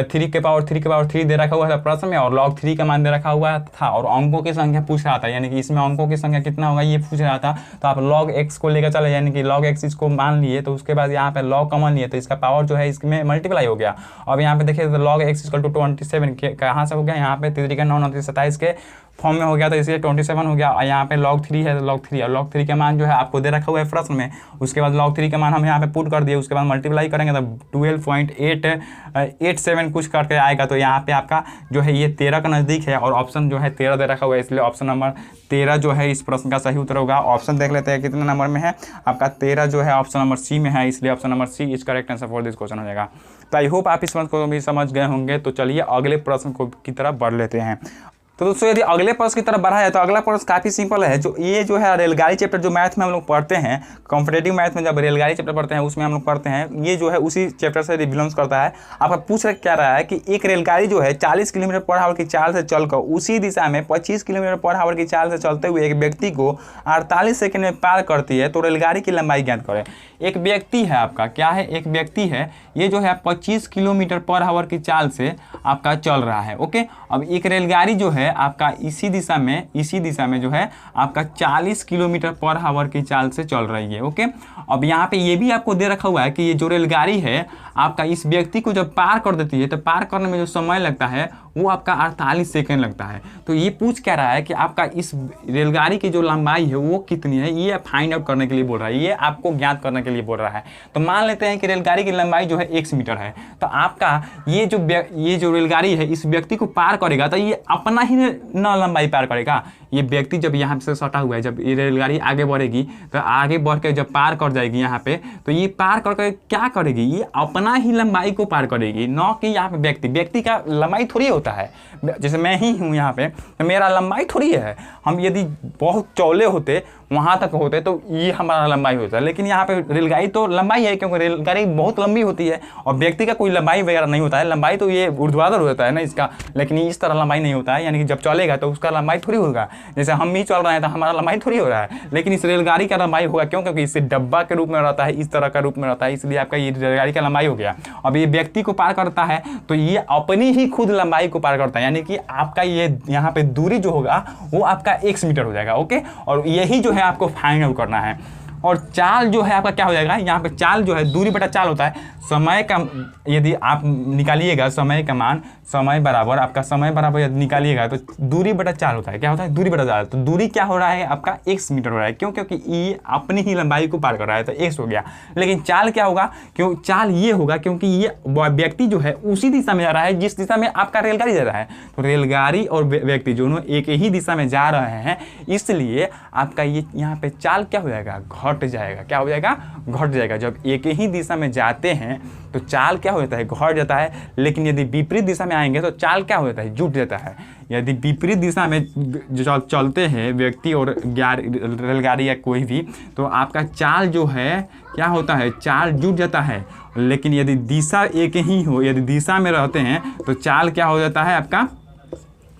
3 के पावर 3 दे रखा हुआ था प्रश्न में, और log 3 का मान दे रखा हुआ था, और अंकों की संख्या पूछ रहा था, यानी कि इसमें अंकों की संख्या कितना होगा ये पूछ रहा था। तो आप log x को लेकर चले, यानी कि log x इसको मान लिए, तो उसके बाद यहाँ पे log कॉमन लिए तो इसका पावर जो है इसमें मल्टीप्लाई हो गया। अब यहाँ पे देखिए तो log x इक्वल टू 27 कहाँ से हो गया, यहाँ पे 3 का 9 9 27 के फॉर्म में हो गया, तो इसलिए 27 हो गया। और यहाँ पे log 3 है तो log 3 और log 3 का मान जो है आपको दे रखा हुआ है प्रश्न में, उसके बाद log 3 का मान हम यहाँ पे पुट कर दिए, उसके बाद मल्टीप्लाई करेंगे तो 12.887 कुछ करके आएगा। तो यहाँ पे आपका जो है ये 13 का नज़दीक है, और ऑप्शन जो है 13 दे रखा हुआ है, इसलिए ऑप्शन नंबर 13 जो है इस प्रश्न का सही उत्तर होगा। ऑप्शन देख लेते हैं कितने नंबर में है, आपका 13 जो है ऑप्शन नंबर सी में है, इसलिए option number C is correct answer for this question हो जाएगा। तो आई होप आप इस प्रश्न को भी समझ गए होंगे। तो चलिए अगले प्रश्न को की तरफ बढ़ लेते हैं। तो दोस्तों यदि अगले प्रश्न की तरफ बढ़ा जाए तो अगला प्रश्न काफ़ी सिंपल है। जो ये जो है रेलगाड़ी चैप्टर जो मैथ में हम लोग पढ़ते हैं, कॉम्पिटेटिव मैथ में जब रेलगाड़ी चैप्टर पढ़ते हैं उसमें हम लोग पढ़ते हैं, ये जो है उसी चैप्टर से बिलोंग्स करता है। आपका पूछ क्या रहा है कि एक रेलगाड़ी जो है 40 किलोमीटर पर आवर की चाल से चलकर उसी दिशा में 25 किलोमीटर पर आवर की चाल से चलते हुए एक व्यक्ति को 48 सेकंड में पार करती है, तो रेलगाड़ी की लंबाई ज्ञात करें। एक व्यक्ति है आपका, क्या है, एक व्यक्ति है, ये जो है 25 किलोमीटर पर आवर की चाल से आपका चल रहा है। ओके, अब एक रेलगाड़ी जो है आपका इसी दिशा में जो है आपका 40 किलोमीटर पर आवर की चाल से चल रही है। ओके, अब यहाँ पे ये भी आपको दे रखा हुआ है कि ये जो रेलगाड़ी है आपका इस व्यक्ति को जब पार कर देती है तो पार करने में जो समय लगता है वो आपका 48 सेकंड लगता है। तो ये पूछ क्या रहा है कि आपका इस रेलगाड़ी की जो लंबाई है वो कितनी है, ये फाइंड आउट करने के लिए बोल रहा है, ये आपको ज्ञात करने के लिए बोल रहा है। तो मान लेते हैं कि रेलगाड़ी की लंबाई जो है 1 मीटर है, तो आपका ये जो रेलगाड़ी है इस व्यक्ति को पार करेगा तो ये अपना ही न लंबाई पार करेगा। ये व्यक्ति जब यहाँ से सटा हुआ है, जब ये रेलगाड़ी आगे बढ़ेगी तो आगे बढ़ के जब पार कर जाएगी यहाँ पे, तो ये पार करके क्या करेगी, ये अपना ही लंबाई को पार करेगी, न कि यहाँ पे व्यक्ति का लंबाई थोड़ी होता है। जैसे मैं ही हूँ यहाँ पे, तो मेरा लंबाई थोड़ी है। हम यदि बहुत चौले होते, वहाँ तक होते, तो ये हमारा लंबाई होता है। लेकिन यहाँ पे रेलगाड़ी तो लंबाई है, क्योंकि रेलगाड़ी बहुत लंबी होती है और व्यक्ति का कोई लंबाई वगैरह नहीं होता है। लंबाई तो ये ऊर्ध्वाधर होता है ना इसका, लेकिन इस तरह लंबाई नहीं होता है। यानी कि जब चलेगा तो उसका लंबाई थोड़ी होगा, जैसे हम ही चल रहे हैं तो हमारा लंबाई थोड़ी हो रहा है, लेकिन इस रेलगाड़ी का लंबाई होगा। क्यों? क्योंकि इससे डब्बा के रूप में रहता है, इस तरह का रूप में रहता है, इसलिए आपका ये रेलगाड़ी का लंबाई हो गया। अब ये व्यक्ति को पार करता है तो ये अपनी ही खुद लंबाई को पार करता है, यानी कि आपका ये यहाँ पे दूरी जो होगा वो आपका 1 मीटर हो जाएगा। ओके, और यही जो है आपको फाइंड आउट करना है। और चाल जो है आपका क्या हो जाएगा, यहाँ पे चाल जो है दूरी बटा चाल होता है। समय का यदि आप निकालिएगा समय का मान, समय बराबर आपका समय बराबर यदि निकालिएगा तो दूरी बटा चाल होता है। क्या होता है? दूरी बटा चाल। तो दूरी क्या हो रहा है आपका 1 मीटर हो रहा है। क्यों? क्योंकि ये अपनी ही लंबाई को पार कर रहा है, तो 1 हो गया। लेकिन चाल क्या होगा? क्यों चाल ये होगा क्योंकि ये व्यक्ति जो है उसी दिशा में जा रहा है जिस दिशा में आपका रेलगाड़ी जा रहा है। तो रेलगाड़ी और व्यक्ति दोनों एक ही दिशा में जा रहे हैं, इसलिए आपका ये यहाँ पे चाल क्या हो जाएगा? घट जाएगा। क्या हो जाएगा? घट जाएगा। जब एक ही दिशा में जाते हैं तो चाल क्या हो जाता है? घट जाता है। लेकिन यदि विपरीत दिशा में आएंगे तो चाल क्या हो जाता है? जुट जाता है। यदि विपरीत दिशा में जो चलते हैं व्यक्ति और रेलगाड़ी या कोई भी, तो आपका चाल जो है क्या होता है? चाल जुट जाता है। लेकिन यदि दिशा एक ही हो, यदि दिशा में रहते हैं तो चाल क्या हो जाता है? आपका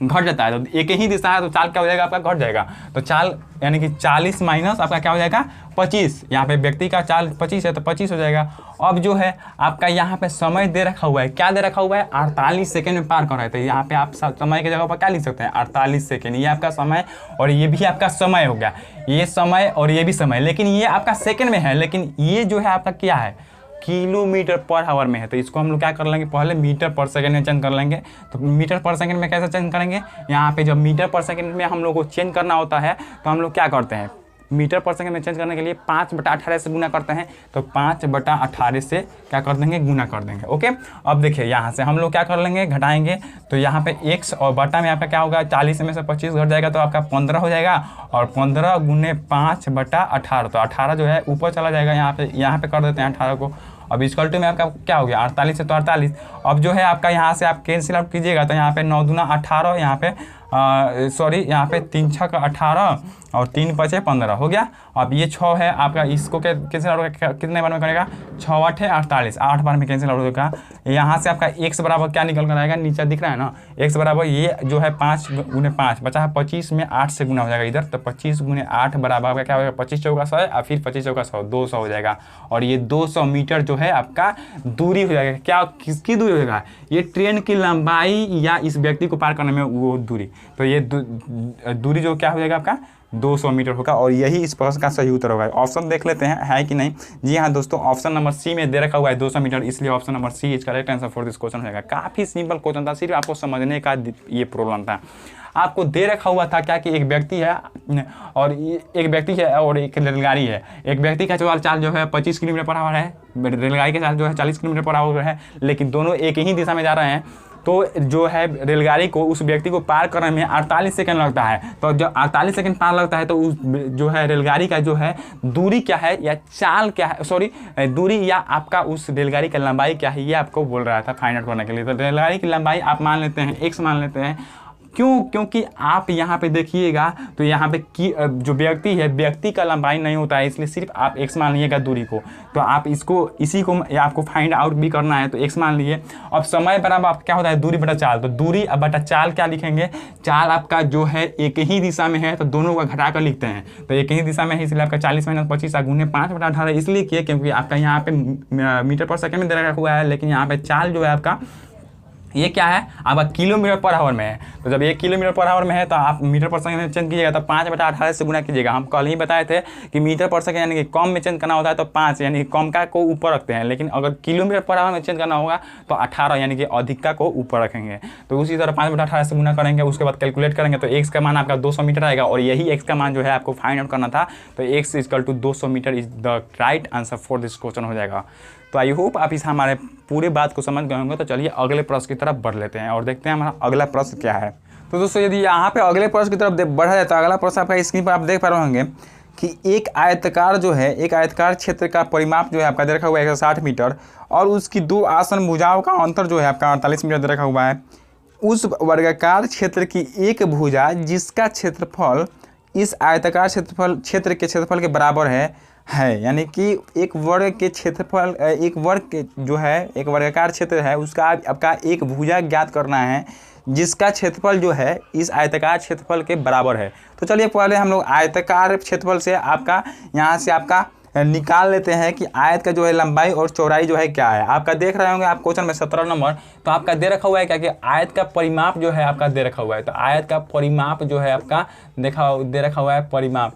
घट जाता है। तो एक ही दिशा है तो चाल क्या हो जाएगा? आपका घट जाएगा। तो चाल यानी कि 40 माइनस आपका क्या हो जाएगा? 25। यहाँ पे व्यक्ति का चाल 25 है तो 25 हो जाएगा। अब जो है आपका यहाँ पे समय दे रखा हुआ है। क्या दे रखा हुआ है? 48 सेकंड में पार कर रहे थे। यहाँ पे आप समय की जगह पर क्या लिख सकते हैं? 48 सेकंड। ये आपका समय और ये भी आपका समय हो गया। ये समय और ये भी समय, लेकिन ये आपका सेकेंड में है, लेकिन ये जो है आपका क्या है? किलोमीटर पर आवर में है। तो इसको हम लोग क्या कर लेंगे? पहले मीटर पर सेकंड में चेंज कर लेंगे। तो मीटर पर सेकंड में कैसे चेंज करेंगे? यहाँ पे जब मीटर पर सेकंड में हम लोग को चेंज करना होता है तो हम लोग क्या करते हैं? मीटर पर सेकंड में चेंज करने के लिए 5/18 से गुना करते हैं। तो 5/18 से क्या कर देंगे? गुना कर देंगे। ओके, अब देखिए यहाँ से हम लोग क्या कर लेंगे? घटाएंगे। तो यहाँ पे x और बटा में आपका क्या होगा? 40 में से 25 घट जाएगा तो आपका 15 हो जाएगा। और 15 गुने 5/18, तो 18 जो है ऊपर चला जाएगा। यहाँ पे कर देते हैं 18 को। अब इस कल्टू में आपका क्या हो गया? 48 से तो 48। अब जो है आपका यहाँ से आप कैंसिल आउट कीजिएगा तो यहाँ पे 9 दूना 18, यहाँ पे यहाँ पे 3 6 का 18 और 3 5 15 हो गया। अब ये 6 है आपका, इसको कैंसिल आउट कितने बार में करेगा? 6 8 है 48, 8 बार में कैंसिल आउट होगा। यहाँ से आपका x बराबर क्या निकल कर आएगा? नीचे दिख रहा है ना, x बराबर ये जो है 5 गुने 5 बचा है 25 में 8 से गुना हो जाएगा इधर। तो 25 गुने 8 बराबर आपका क्या होगा? 25 चौका 100 और फिर 25 चौका 100, 200 हो जाएगा। और ये 200 मीटर जो है आपका दूरी हो जाएगा। क्या किसकी दूरी हो जाएगा? ये ट्रेन की लंबाई या इस व्यक्ति को पार करने में वो दूरी। तो ये दूरी जो क्या हो जाएगा आपका? 200 मीटर होगा। और यही इस प्रश्न का सही उत्तर होगा। ऑप्शन देख लेते हैं है कि नहीं। जी हाँ दोस्तों, ऑप्शन नंबर सी में दे रखा हुआ है 200 मीटर, इसलिए option number C is correct answer for this question होगा। काफ़ी सिंपल क्वेश्चन था, सिर्फ आपको समझने का ये प्रॉब्लम था। आपको दे रखा हुआ था क्या कि एक व्यक्ति है और एक रेलगाड़ी है। एक व्यक्ति का चाल जो है 25 किलोमीटर पर आवर है, रेलगाड़ी का चाल जो है 40 किलोमीटर पर आवर है, लेकिन दोनों एक ही दिशा में जा रहे हैं। तो जो है रेलगाड़ी को उस व्यक्ति को पार करने में 48 सेकंड लगता है। तो जब 48 सेकंड पार लगता है तो उस जो है रेलगाड़ी का जो है दूरी क्या है या चाल क्या है, सॉरी दूरी या आपका उस रेलगाड़ी का लंबाई क्या है, ये आपको बोल रहा था फाइंड आउट करने के लिए। तो रेलगाड़ी की लंबाई आप मान लेते हैं x मान लेते हैं क्यों? क्योंकि आप यहाँ पे देखिएगा तो यहाँ पे जो व्यक्ति है, व्यक्ति का लंबाई नहीं होता है, इसलिए सिर्फ आप x मान लीजिएगा दूरी को। तो आप इसी को आपको फाइंड आउट भी करना है, तो x मान लीजिए। अब समय बराबर आप क्या होता है, दूरी बटा चाल। तो दूरी बटा चाल क्या लिखेंगे, चाल आपका जो है एक ही दिशा में है तो दोनों को घटा कर लिखते हैं। तो एक ही दिशा में है इसलिए आपका 40 - 25 गुने 5/18 इसलिए किए क्योंकि आपका यहाँ पे मीटर पर सेकंड में दे रखा हुआ है, लेकिन यहाँ पे चाल जो है आपका ये क्या है, आपका किलोमीटर पर आवर में है। तो जब 1 किलोमीटर पर आवर में है तो आप मीटर पर सेकंड में चेंज कीजिएगा तो 5/18 से गुना कीजिएगा। हम कल ही बताए थे कि मीटर पर सेकंड यानी कि कम में चेंज करना होता है तो 5 यानी कि कम का को ऊपर रखते हैं, लेकिन अगर किलोमीटर पर आवर में चेंज करना होगा तो 18 यानी कि अधिक का को ऊपर रखेंगे। तो उसी तरह 5/18 से गुना करेंगे, उसके बाद कैलकुलेट करेंगे तो x का मान आपका 200 मीटर आएगा, और यही x का मान जो है आपको फाइंड आउट करना था। तो x = 200 metre is the right answer for this question हो जाएगा। तो आई होप आप इस हमारे पूरे बात को समझ गए होंगे। तो चलिए अगले प्रश्न की तरफ बढ़ लेते हैं और देखते हैं हमारा अगला प्रश्न क्या है। तो दोस्तों यदि यहाँ पे अगले प्रश्न की तरफ बढ़ा जाए तो अगला प्रश्न आपका स्क्रीन पर आप देख पा रहे होंगे कि एक आयताकार जो है, एक आयताकार क्षेत्र का परिमाप जो है आपका दे रखा हुआ है 160 मीटर, और उसकी 2 आसन भुजाओं का अंतर जो है आपका 48 मीटर दे रखा हुआ है। उस वर्गाकार क्षेत्र की एक भुजा जिसका क्षेत्रफल इस आयताकार क्षेत्र के क्षेत्रफल के बराबर है, यानी कि एक वर्ग के क्षेत्रफल, एक वर्ग के जो है एक वर्गाकार क्षेत्र है उसका आपका एक भुजा ज्ञात करना है जिसका क्षेत्रफल जो है इस आयताकार क्षेत्रफल के बराबर है। तो चलिए पहले हम लोग आयताकार क्षेत्रफल से आपका यहाँ से आपका निकाल लेते हैं कि आयत का जो है लंबाई और चौड़ाई जो है क्या है। आपका देख रहे होंगे आप क्वेश्चन में 17 नंबर, तो आपका दे रखा हुआ है क्या कि आयत का परिमाप जो है आपका दे रखा हुआ है। तो आयत का परिमाप जो है आपका दे रखा हुआ है परिमाप,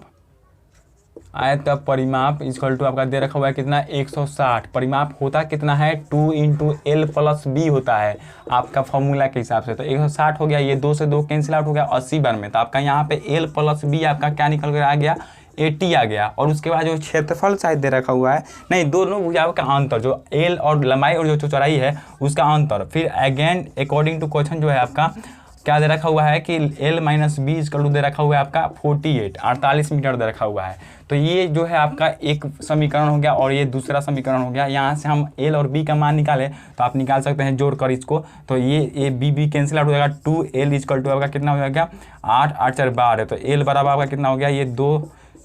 आयत का परिमाप इक्वल टू आपका दे रखा हुआ है कितना 160। परिमाप होता कितना है 2 × L + B होता है आपका फॉर्मूला के हिसाब से। तो 160 हो गया, ये 2 से 2 कैंसिल आउट हो गया 80 बार में। तो आपका यहाँ पे L + B आपका क्या निकल कर आ गया 80 आ गया। और उसके बाद जो क्षेत्रफल शायद दे रखा हुआ है, नहीं दोनों भुजाओं का अंतर जो L और लंबाई और जो चौड़ाई है उसका अंतर। फिर अगेन अकॉर्डिंग टू क्वेश्चन जो है आपका क्या दे रखा हुआ है कि L - B = दे रखा हुआ है आपका 48 मीटर दे रखा हुआ है। तो ये जो है आपका एक समीकरण हो गया और ये दूसरा समीकरण हो गया। यहाँ से हम L और B का मान निकालें तो आप निकाल सकते हैं जोड़ कर इसको। तो ये B कैंसिल आउट हो जाएगा, 2L = आपका कितना हो जाएगा 8 8 4 12। तो L बराबर आपका कितना हो गया, ये 2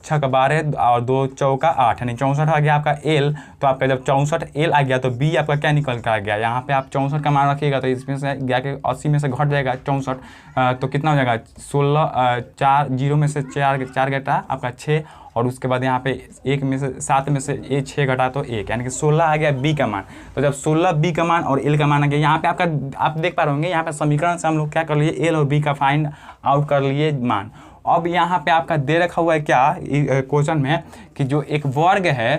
6 12 और 2 4 8 यानी 64 आ गया आपका L। तो आपका जब 64 L आ गया तो B आपका क्या निकल कर आ गया, यहाँ पे आप 64 का मान रखिएगा तो इसमें से गया के 80 में से घट जाएगा 64। तो कितना हो जाएगा 16 4 0 में से 4 घटा आपका 6, और उसके बाद यहाँ पे 1 में से 7 में से 6 घटा तो 1 यानी कि 16 आ गया B का मान। तो जब 16 B का मान और L का मान आ गया, यहाँ पे आपका आप देख पा रहे होंगे यहाँ पे समीकरण से हम लोग क्या कर लिए L और B का फाइंड आउट कर लिए मान। अब यहाँ पे आपका दे रखा हुआ है क्या क्वेश्चन में कि जो एक वर्ग है,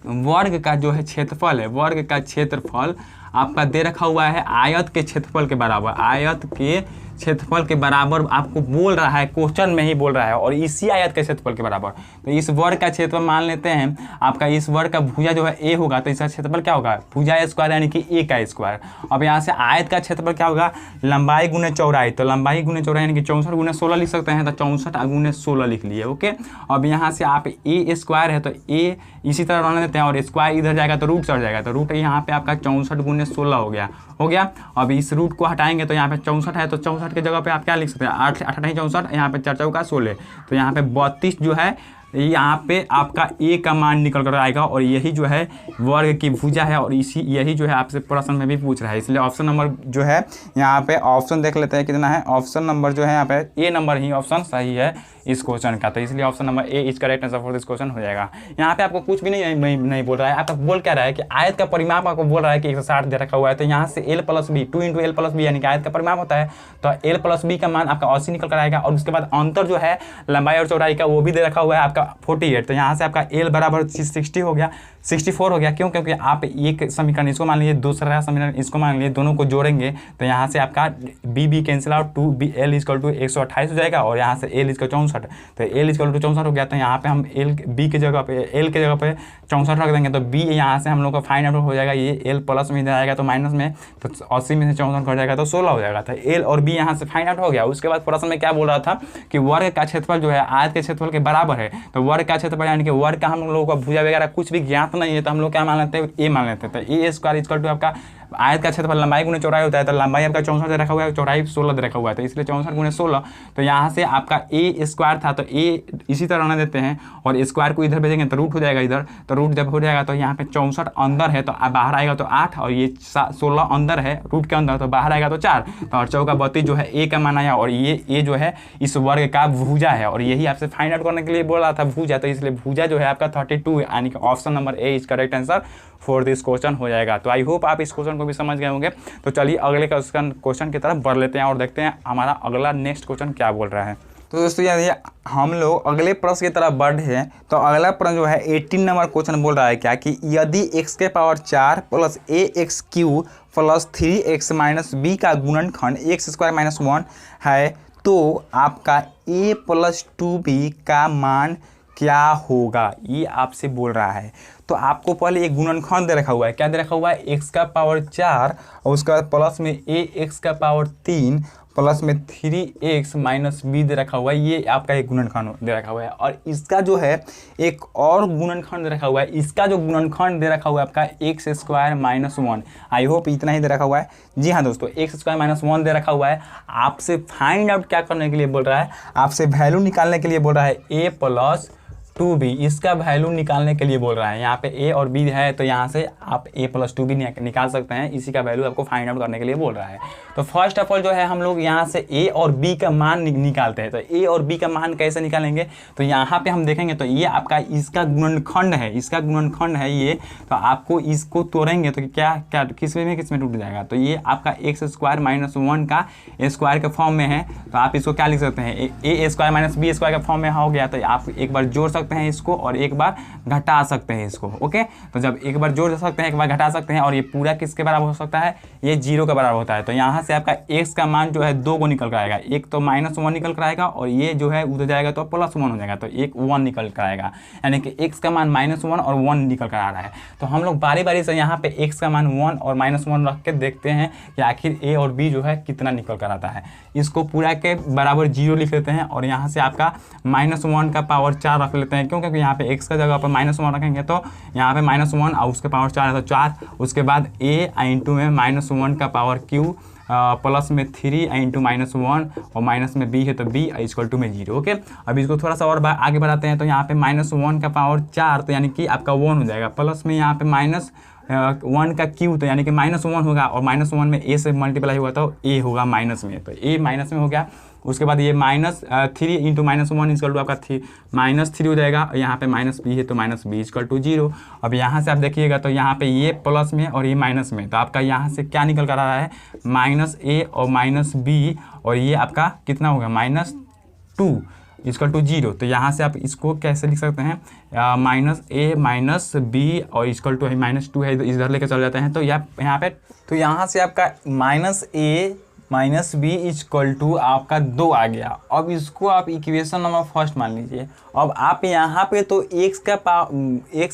वर्ग का जो है क्षेत्रफल है, वर्ग का क्षेत्रफल आपका दे रखा हुआ है आयत के क्षेत्रफल के बराबर, आयत के क्षेत्रफल के बराबर आपको बोल रहा है, क्वेश्चन में ही बोल रहा है, और इसी आयत के क्षेत्रफल के बराबर। तो इस वर्ग का क्षेत्रफल मान लेते हैं आपका, इस वर्ग का भुजा जो है a होगा तो इसका क्षेत्रफल क्या होगा भुजा स्क्वायर यानी कि a का स्क्वायर। अब यहाँ से आयत का क्षेत्रफल क्या होगा लंबाई गुने चौड़ाई, तो लंबाई गुने चौड़ाई यानी कि 64 गुने 16 लिख सकते हैं, तो 64 गुने 16 लिख लिए। ओके, अब यहाँ से आप a स्क्वायर है तो a इसी तरह रहने देते हैं और स्क्वायर इधर जाएगा तो रूट चढ़ जाएगा, तो रूट यहाँ पे आपका 64 गुने 16 हो गया। अब इस रूट को हटाएंगे तो यहाँ पे 64 है तो 64 की जगह पे आप क्या लिख सकते हैं 8 8 64, यहाँ पे 4 4 16, तो यहाँ पे 32 जो है यहाँ पे आपका a का मान निकल कर आएगा, और यही जो है वर्ग की भुजा है और यही जो है आपसे प्रश्न में भी पूछ रहा है। इसलिए ऑप्शन नंबर जो है यहाँ पे ऑप्शन देख लेते हैं कितना है, ऑप्शन नंबर जो है यहाँ पे ए नंबर ही ऑप्शन सही है इस क्वेश्चन का। तो इसलिए option number A is correct answer for this question हो जाएगा। यहाँ पे आपको कुछ भी नहीं बोल रहा है, आपका बोल क्या रहा है कि आयत का परिमाप आपको बोल रहा है कि 160 दे रखा हुआ है, तो यहाँ से L + B 2 × L + B यानी कि आयत का परिमाप होता है, तो L + B का मान आपका 80 निकल कर आएगा। और उसके बाद अंतर जो है लंबाई और चौड़ाई का वो भी दे रखा हुआ है आपका 48, तो यहाँ से आपका L बराबर 60 हो गया 64 हो गया। क्यों? क्योंकि आप एक समीकरण इसको मान लीजिए, दूसरा समीकरण इसको मान लीजिए, दोनों को जोड़ेंगे तो यहाँ से आपका B कैंसिल आउट 2L = 128 हो जाएगा, और यहाँ से L = 64, तो L = 64 हो गया। तो यहाँ पे हम B के जगह पे L के जगह पे 64 रख देंगे, तो B यहाँ से हम लोग का फाइंड आउट हो जाएगा, ये L प्लस में जाएगा तो माइनस में, तो 80 में से 64 कट जाएगा तो 16 हो जाएगा। तो L और B यहाँ से फाइंड आउट हो गया। उसके बाद प्रश्न में क्या बोल रहा था कि वर्ग का क्षेत्रफल जो है आयत के क्षेत्रफल के बराबर है, तो वर्ग का क्षेत्रफल यानी कि वर्ग का हम लोगों का भुजा वगैरह कुछ भी ज्ञात नहीं है, तो हम लोग क्या मान लेते हैं A मान लेते हैं। तो A² = आपका आयत का क्षेत्रफल लंबाई गुने चौड़ाई होता है, तो लंबाई आपका 64 दे रखा हुआ है, चौड़ाई 16 दे रखा हुआ है, तो इसलिए 64 गुने 16। तो यहाँ से आपका ए स्क्वायर था, तो ए इसी तरह रहने देते हैं और स्क्वायर को इधर भेजेंगे तो रूट हो जाएगा इधर, तो रूट जब हो जाएगा तो यहाँ पे 64 अंदर है तो बाहर आएगा तो 8, और ये 16 अंदर है रूट के अंदर, तो बाहर आएगा तो 4, तो और चौका 32 जो है ए का मान आया, और ये जो है इस वर्ग का भुजा है, और यही आपसे फाइंड आउट करने के लिए बोल रहा था भुजा, तो इसलिए भुजा जो है आपका 32, यानी कि option number A is correct answer for this question हो जाएगा। तो आई होप आप इस क्वेश्चन को भी समझ गए होंगे। तो चलिए अगले क्वेश्चन की तरफ बढ़ लेते हैं और देखते हैं हमारा अगला नेक्स्ट क्वेश्चन क्या बोल रहा है। तो दोस्तों यदि हम लोग अगले प्रश्न की तरफ बढ़े हैं तो अगला प्रश्न जो है 18 नंबर क्वेश्चन बोल रहा है क्या कि यदि x के power 4 plus ax q plus 3x minus b का गुणनखंड x स्क्वायर माइनस 1 है तो आपका a प्लस 2b का मान क्या होगा, ये आपसे बोल रहा है। तो आपको पहले एक गुणनखंड दे रखा हुआ है, क्या दे रखा हुआ है, x का पावर 4 और उसके बाद प्लस में ax का पावर 3 प्लस में 3x माइनस बी दे रखा हुआ है, ये आपका एक गुणनखंड दे रखा हुआ है। और इसका जो है एक और गुणनखंड दे रखा हुआ है, इसका जो गुणनखंड दे रखा हुआ है आपका x square minus 1। I hope इतना ही दे रखा हुआ है। जी हाँ दोस्तों, एक्स स्क्वायर माइनस 1 दे रखा हुआ है। आपसे फाइंड आउट क्या करने के लिए बोल रहा है, आपसे वैल्यू निकालने के लिए बोल रहा है a प्लस 2b, इसका वैल्यू निकालने के लिए बोल रहा है। यहाँ पे a और b है तो यहाँ से आप a प्लस 2b निकाल सकते हैं, इसी का वैल्यू आपको फाइंड आउट करने के लिए बोल रहा है। तो फर्स्ट ऑफ ऑल जो है हम लोग यहाँ से a और b का मान निकालते हैं। तो a और b का मान कैसे निकालेंगे, तो यहाँ पे हम देखेंगे तो ये आपका इसका गुणनखंड है, इसका गुणनखंड है ये, तो आपको इसको तोड़ेंगे तो क्या क्या किस में टूट जाएगा, तो ये आपका एक्स स्क्वायर माइनस 1 का स्क्वायर के फॉर्म में है, तो आप इसको क्या लिख सकते हैं, a square minus b square का फॉर्म में हो गया, तो आप एक बार जोड़ सकते हैं इसको और एक बार घटा सकते हैं इसको। ओके, तो जब एक बार जोड़ सकते हैं एक बार घटा सकते हैं, और ये पूरा किसके बराबर हो सकता है, ये 0 के बराबर होता है। तो यहाँ से आपका x का मान जो है 2 को निकल कर आएगा, एक तो -1 निकल कर आएगा और ये जो है उधर जाएगा तो +1 हो जाएगा, तो एक 1 निकल कर आएगा, यानी कि x का मान -1 और 1 निकल कर आ रहा है। तो हम लोग बारी बारी से यहाँ पे x का मान 1 और -1 रख के देखते हैं कि आखिर a और b जो है कितना निकल कर आता है। इसको पूरा के बराबर 0 लिख लेते हैं और यहाँ से आपका -1 का पावर 4 रख लेते हैं, क्योंकि यहाँ पे x का जगह पर -1 रखेंगे तो यहाँ पे -1 और उसके पावर 4 है तो 4, उसके बाद a इंटू में -1 का पावर q प्लस में 3 इंटू -1 और माइनस में b है तो b इक्वल टू में 0। ओके, अब इसको थोड़ा सा और आगे बढ़ाते हैं तो यहाँ पे -1 का पावर 4 तो यानी कि आपका 1 हो जाएगा, प्लस में यहाँ पे -1 का क्यू तो यानी कि -1 होगा और -1 में a से मल्टीप्लाई हुआ तो a होगा माइनस में, तो a माइनस में हो गया। उसके बाद ये -3 इंटू -1 इक्वल टू आपका -3 हो जाएगा, यहाँ पे -b है तो -b इक्वल टू 0। अब यहाँ से आप देखिएगा तो यहाँ पे ये प्लस में और ये माइनस में, तो आपका यहाँ से क्या निकल कर रहा है, -a और -b, और ये आपका कितना होगा -2 इक्वल टू 0। तो यहाँ से आप इसको कैसे लिख सकते हैं, -a -b और इक्वल टू -2 है, इधर लेकर चल जाते हैं तो यहाँ पे तो यहाँ से आपका -a -b इक्वल टू आपका 2 आ गया। अब इसको आप इक्वेशन नंबर फर्स्ट मान लीजिए। अब आप यहाँ पे तो x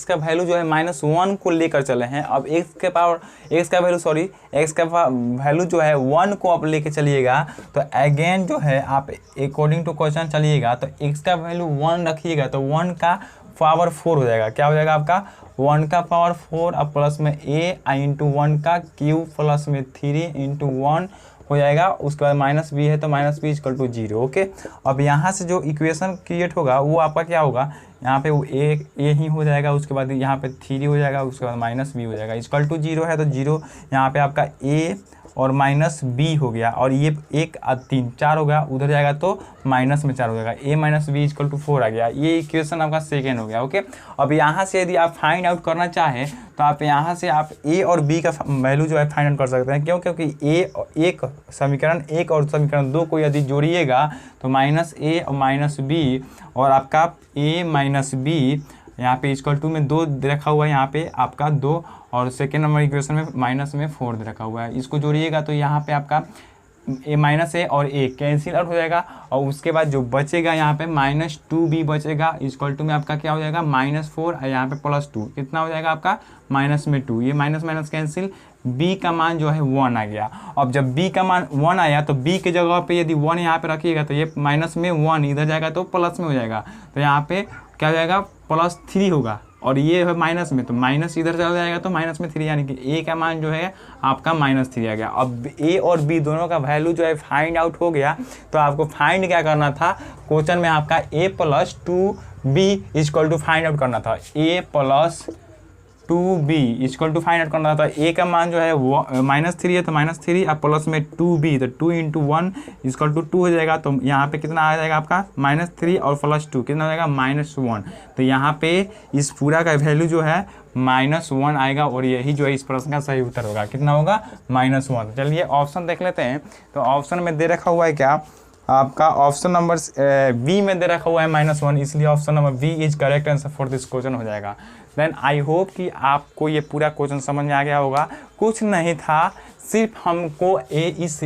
का वैल्यू जो है -1 को लेकर चले हैं, अब x का वैल्यू जो है 1 को आप लेके चलिएगा तो अगेन जो है आप अकॉर्डिंग टू क्वेश्चन चलिएगा तो x का वैल्यू 1 रखिएगा तो 1 का पावर 4 हो जाएगा। क्या हो जाएगा आपका 1 का पावर 4 अब प्लस में a इंटू 1 का क्यू प्लस में 3 इंटू 1 हो जाएगा। उसके बाद -b है तो -b इक्वल टू 0। ओके, अब यहाँ से जो इक्वेशन क्रिएट होगा वो आपका क्या होगा, यहाँ पे वो a ही हो जाएगा, उसके बाद यहाँ पे 3 हो जाएगा, उसके बाद -b हो जाएगा, इक्वल टू 0 है तो 0 यहाँ पे आपका a और -b हो गया, और ये 1 3 4 हो गया, उधर जाएगा तो माइनस में 4 हो जाएगा, a - b इक्वल टू 4 आ गया। ये इक्वेशन आपका सेकेंड हो गया। ओके, अब यहाँ से यदि आप फाइंड आउट करना चाहें तो आप यहाँ से आप a और b का वैल्यू जो है फाइंड आउट कर सकते हैं, क्यों, क्योंकि एक समीकरण 1 और समीकरण 2 को यदि जोड़िएगा तो -a और -b और आपका a - b यहाँ पे इक्वल टू में 2 रखा हुआ है, यहाँ पे आपका 2 और सेकेंड नंबर इक्वेशन में माइनस में 4 रखा हुआ है। इसको जोड़िएगा तो यहाँ पे आपका a और a कैंसिल आउट हो जाएगा, और उसके बाद जो बचेगा यहाँ पे -2b बचेगा, इक्वल टू में आपका क्या हो जाएगा -4 और यहाँ पे +2 कितना हो जाएगा आपका -2। ये माइनस कैंसिल, b का मान जो है 1 आ गया। अब जब b का मान 1 आया तो b के जगह पे यदि 1 यहाँ पे रखिएगा तो ये माइनस में 1 इधर जाएगा तो प्लस में हो जाएगा, तो यहाँ पे क्या हो जाएगा +3 होगा, और ये है माइनस में, तो माइनस इधर चला जाएगा तो माइनस में 3, यानी कि ए का मान जो है आपका -3 आ गया। अब ए और बी दोनों का वैल्यू जो है फाइंड आउट हो गया। तो आपको फाइंड क्या करना था, क्वेश्चन में आपका a+2b equal to find out करना था। a+2b equal to find out करना था। ए का मान जो है वो -3 है, तो -3 अब प्लस में 2b, तो 2 × 1 इक्वल टू 2 हो जाएगा। तो यहाँ पे कितना आ जाएगा आपका -3 और +2 कितना हो जाएगा -1। तो यहाँ पे इस पूरा का वैल्यू जो है -1 आएगा और यही जो है इस प्रश्न का सही उत्तर होगा। कितना होगा -1। चलिए ऑप्शन देख लेते हैं। तो ऑप्शन में दे रखा हुआ है क्या आपका, ऑप्शन नंबर बी में दे रखा हुआ है -1, इसलिए option number B is correct answer for this question हो जाएगा। देन आई होप कि आपको ये पूरा क्वेश्चन समझ में आ गया होगा। कुछ नहीं था, सिर्फ हमको इस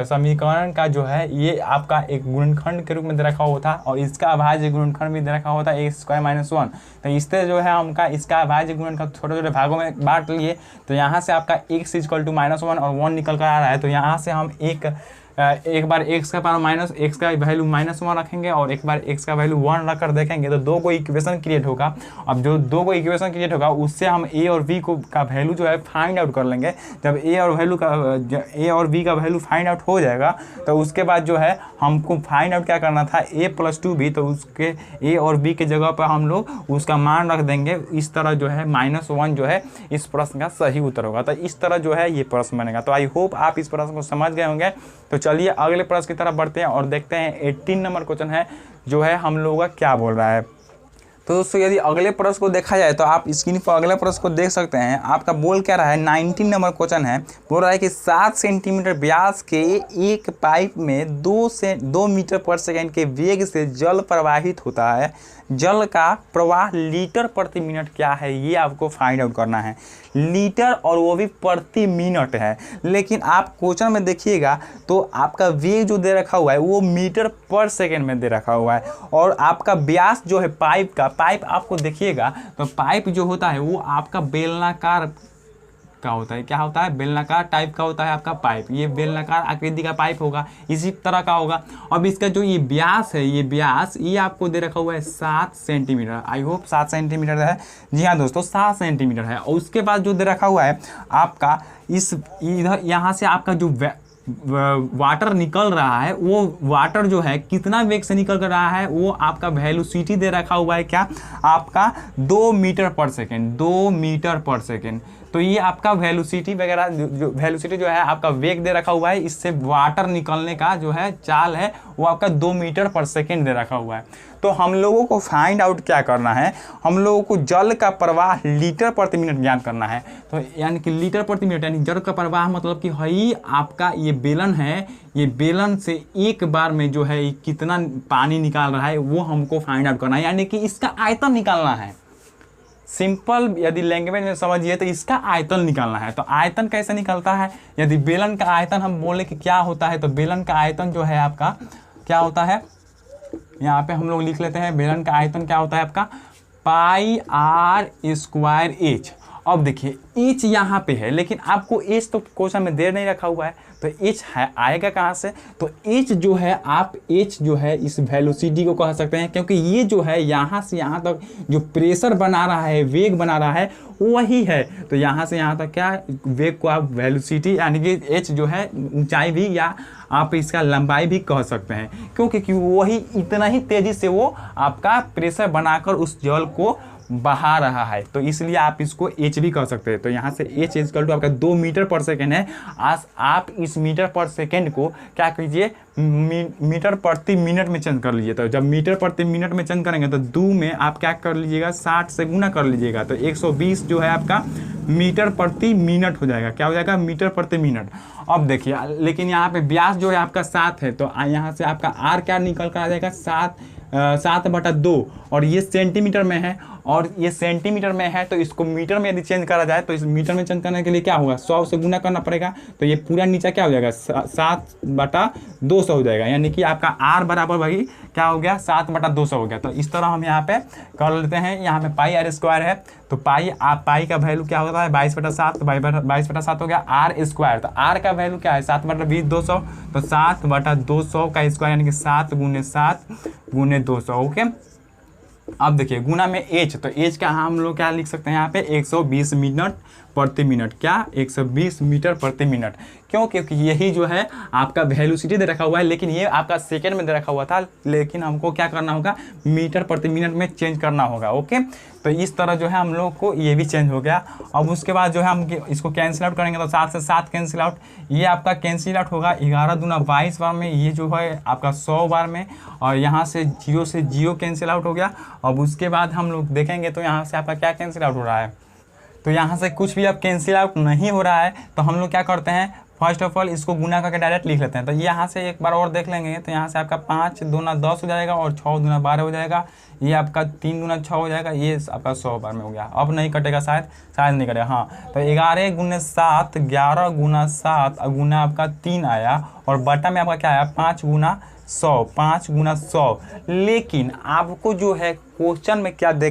समीकरण का जो है ये आपका एक गुणनखंड के रूप में दे रखा हुआ था और इसका अभाज्य गुणनखंड भी दे रखा हुआ था a² - 1। तो इससे जो है हमका इसका अभाज्य गुणनखंड छोटे छोटे भागों में बांट लिए। तो यहाँ से आपका x = -1 और 1 निकल कर आ रहा है। तो यहाँ से हम एक बार x का पावर x का वैल्यू -1 रखेंगे और एक बार x का वैल्यू 1 रखकर देखेंगे तो दो को इक्वेशन क्रिएट होगा। अब जो दो को इक्वेशन क्रिएट होगा उससे हम a और b का वैल्यू जो है फाइंड आउट कर लेंगे। जब a और b का वैल्यू फाइंड आउट हो जाएगा तो उसके बाद जो है हमको फाइंड आउट क्या करना था, a+2b, तो उसके a और b के जगह पर हम लोग उसका मान रख देंगे। इस तरह जो है -1 जो है इस प्रश्न का सही उत्तर होगा। तो इस तरह जो है ये प्रश्न बनेगा। तो आई होप आप इस प्रश्न को समझ गए होंगे। तो चलिए अगले प्रश्न की तरफ बढ़ते हैं और देखते हैं 18 नंबर क्वेश्चन है जो है हम लोगों का क्या बोल रहा है। तो दोस्तों यदि अगले प्रश्न को देखा जाए तो आप स्क्रीन पर अगले प्रश्न को देख सकते हैं। आपका बोल क्या रहा है, 19 नंबर क्वेश्चन है। बोल रहा है कि 7 सेंटीमीटर व्यास के एक पाइप में 2 मीटर पर सेकेंड के वेग से जल प्रवाहित होता है। जल का प्रवाह लीटर प्रति मिनट क्या है, ये आपको फाइंड आउट करना है। लीटर और वो भी प्रति मिनट है, लेकिन आप क्वेश्चन में देखिएगा तो आपका वेग जो दे रखा हुआ है वो मीटर पर सेकेंड में दे रखा हुआ है। और आपका व्यास जो है पाइप आपको देखिएगा तो पाइप जो होता है वो आपका बेलनाकार का होता है। क्या होता है, बेलनाकार टाइप का होता है आपका पाइप। ये बेलनाकार आकृति का पाइप होगा, इसी तरह का होगा। अब इसका जो ये व्यास है, ये आपको दे रखा हुआ है 7 सेंटीमीटर। आई होप 7 सेंटीमीटर है। जी हाँ दोस्तों, 7 सेंटीमीटर है। और उसके बाद जो दे रखा हुआ है आपका इधर यहाँ से आपका जो वाटर निकल रहा है वो वाटर जो है कितना वेग से निकल कर रहा है वो आपका वेलोसिटी दे रखा हुआ है। क्या आपका 2 मीटर पर सेकेंड, 2 मीटर पर सेकेंड। तो ये आपका वेलोसिटी वगैरह वेलोसिटी जो है आपका वेग दे रखा हुआ है। इससे वाटर निकलने का जो है चाल है वो आपका 2 मीटर पर सेकेंड दे रखा हुआ है। तो हम लोगों को फाइंड आउट क्या करना है, हम लोगों को जल का प्रवाह लीटर प्रति मिनट ज्ञात करना है। तो यानी कि लीटर प्रति मिनट यानी जल का प्रवाह मतलब कि है आपका ये बेलन है, ये बेलन से एक बार में जो है कितना पानी निकाल रहा है वो हमको फाइंड आउट करना है, यानी कि इसका आयतन निकालना है। सिंपल यदि लैंग्वेज में समझिए तो इसका आयतन निकालना है। तो आयतन कैसे निकलता है, यदि बेलन का आयतन हम बोले कि क्या होता है, तो बेलन का आयतन जो है आपका क्या होता है, यहाँ पे हम लोग लिख लेते हैं। बेलन का आयतन क्या होता है आपका πr²h। अब देखिए h यहाँ पे है, लेकिन आपको h तो क्वेश्चन में दे नहीं रखा हुआ है, तो h है आएगा कहाँ से। तो h जो है आप h जो है इस वेलोसिटी को कह सकते हैं, क्योंकि ये जो है यहाँ से यहाँ तक जो प्रेशर बना रहा है, वेग बना रहा है वही है। तो यहाँ से यहाँ तक क्या वेग को आप वेलोसिटी यानी कि h जो है ऊंचाई भी या आप इसका लंबाई भी कह सकते हैं, क्योंकि वही इतना ही तेज़ी से वो आपका प्रेशर बनाकर उस जल को बहा रहा है। तो इसलिए आप इसको h भी कह सकते हैं। तो यहाँ से h इक्वल टू आपका 2 मीटर पर सेकेंड है। आज आप इस मीटर पर सेकेंड को क्या कीजिए मीटर प्रति मिनट में चेंज कर लीजिए। तो जब मीटर प्रति मिनट में चेंज करेंगे तो 2 में आप क्या कर लीजिएगा 60 से गुना कर लीजिएगा। तो 120 जो है आपका मीटर प्रति मिनट हो जाएगा। क्या हो जाएगा, मीटर प्रति मिनट। अब देखिए लेकिन यहाँ पे व्यास जो है आपका 7 है, तो यहाँ से आपका r क्या निकल कर आ जाएगा 7/2 और ये सेंटीमीटर में है और ये सेंटीमीटर में है। तो इसको मीटर में यदि चेंज करा जाए तो इस मीटर में चेंज करने के लिए क्या होगा 100 से गुना करना पड़ेगा। तो ये पूरा नीचे क्या हो जाएगा 7/200 हो जाएगा, यानी कि आपका r बराबर वही क्या हो गया 7/200 हो गया। तो इस तरह हम यहाँ पे कर लेते हैं। यहाँ पे πr² है, तो पाई का वैल्यू क्या होता है 22/7, तो 22/7 हो गया r²। तो r का वैल्यू क्या है 7/20 200, तो 7/200 का स्क्वायर यानी कि 7 × 7 × 200। ओके, अब देखिए गुना में एच, तो एच का हम लोग क्या लिख सकते हैं यहाँ पे 120 मिनट प्रति मिनट, क्या 120 मीटर प्रति मिनट। क्यों? क्योंकि यही जो है आपका वेलोसिटी दे रखा हुआ है, लेकिन ये आपका सेकंड में दे रखा हुआ था, लेकिन हमको क्या करना होगा, मीटर प्रति मिनट में चेंज करना होगा। ओके, तो इस तरह जो है हम लोग को ये भी चेंज हो गया। अब उसके बाद जो है हम इसको कैंसिल आउट करेंगे तो 7 से 7 कैंसिल आउट, ये आपका कैंसिल आउट होगा 11 दूना 22 बार में, ये जो है आपका 100 बार में, और यहाँ से 0 कैंसिल आउट हो गया। अब उसके बाद हम लोग देखेंगे तो यहाँ से आपका क्या कैंसिल आउट हो रहा है, तो यहाँ से कुछ भी अब कैंसिल आउट नहीं हो रहा है, तो हम लोग क्या करते हैं, फर्स्ट ऑफ ऑल इसको गुना करके डायरेक्ट लिख लेते हैं। तो यहाँ से एक बार और देख लेंगे, तो यहाँ से आपका 5 दूना 10 हो जाएगा और 6 दूना 12 हो जाएगा, ये आपका 3 दूना 6 हो जाएगा, ये आपका 100 बार में हो गया। अब नहीं कटेगा, शायद नहीं कटेगा, हाँ। तो 11 गुने 7, 11 गुना 7 गुना आपका 3 आया, और बटा में आपका क्या आया, 5 गुना 100, 5 गुना 100। लेकिन आपको जो है क्वेश्चन में क्या दे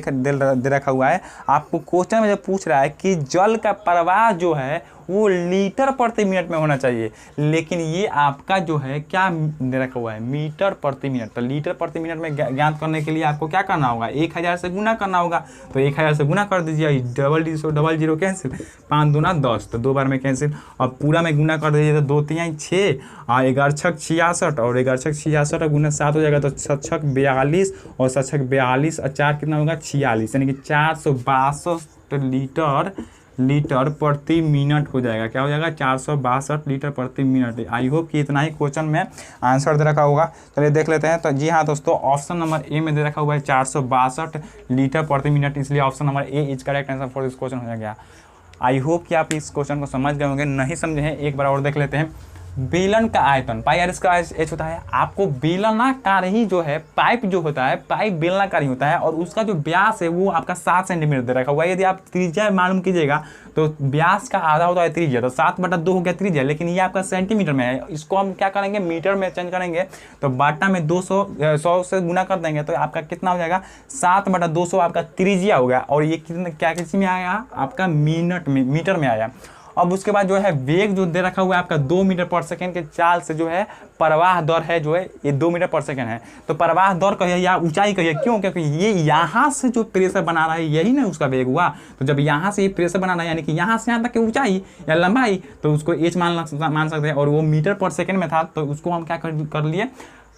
रखा हुआ है, आपको क्वेश्चन में जो पूछ रहा है कि जल का प्रवाह जो है वो लीटर प्रति मिनट में होना चाहिए, लेकिन ये आपका जो है क्या दे रखा हुआ है, मीटर प्रति मिनट। तो लीटर प्रति मिनट में ज्ञात करने के लिए आपको क्या करना होगा, 1000 से गुना करना होगा। तो 1000 से गुना कर दीजिए, डबल जीरो कैंसिल, 5 दूना 10, तो 2 बार में कैंसिल। और पूरा में गुना कर दीजिए तो 2 3 6 और 11 6 66, और 11 6 66 गुना 7 हो जाएगा, तो 7 6 42 और 7 6 42 और 4 कितना होगा, 46, यानी कि 462 लीटर प्रति मिनट हो जाएगा। क्या हो जाएगा, 462 लीटर प्रति मिनट। आई होप कि इतना ही क्वेश्चन में आंसर दे रखा होगा। चलिए देख लेते हैं। तो जी हाँ दोस्तों, ऑप्शन नंबर ए में दे रखा हुआ है 462 लीटर प्रति मिनट, इसलिए option number A is correct answer for this question हो गया। आई होप कि आप इस क्वेश्चन को समझ गए होंगे, नहीं समझे हैं एक बार और देख लेते हैं। बेलन का आयतन पाई आर इसका एच होता है। आपको बेलनाकार ही जो है पाइप जो होता है, पाइप बेलनाकार ही होता है, और उसका जो व्यास है वो आपका 7 सेंटीमीटर दे रखा हुआ है। यदि आप त्रिज्या मालूम कीजिएगा तो व्यास का आधा होता है त्रिज्या, तो 7/2 हो गया त्रिज्या, लेकिन ये आपका सेंटीमीटर में है। इसको हम क्या करेंगे, मीटर में चेंज करेंगे, तो बाटा में 100 से गुना कर देंगे, तो आपका कितना हो जाएगा, 7/200 आपका त्रिज्या हो गया। और ये कितना क्या किसी में आया, आपका मिनट में, मीटर में आया। अब उसके बाद जो है वेग जो दे रखा हुआ है आपका 2 मीटर पर सेकेंड के चाल से जो है प्रवाह दर है जो है ये 2 मीटर पर सेकेंड है। तो प्रवाह दर कहिए या ऊंचाई कहिए, क्यों, क्योंकि ये यहाँ से जो प्रेशर बना रहा है यही ना उसका वेग हुआ। तो जब यहाँ से ये प्रेशर बना रहा है, यानी कि यहाँ से यहाँ तक की ऊंचाई या लंबाई, तो उसको एच मान सकते हैं। और वो मीटर पर सेकेंड में था, तो उसको हम क्या कर लिए,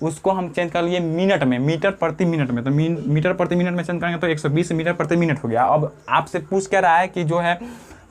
उसको हम चेंज कर लिए मिनट में, मीटर प्रति मिनट में। तो मीटर प्रति मिनट में चेंज करेंगे तो 120 मीटर प्रति मिनट हो गया। अब आपसे पूछ क्या रहा है कि जो है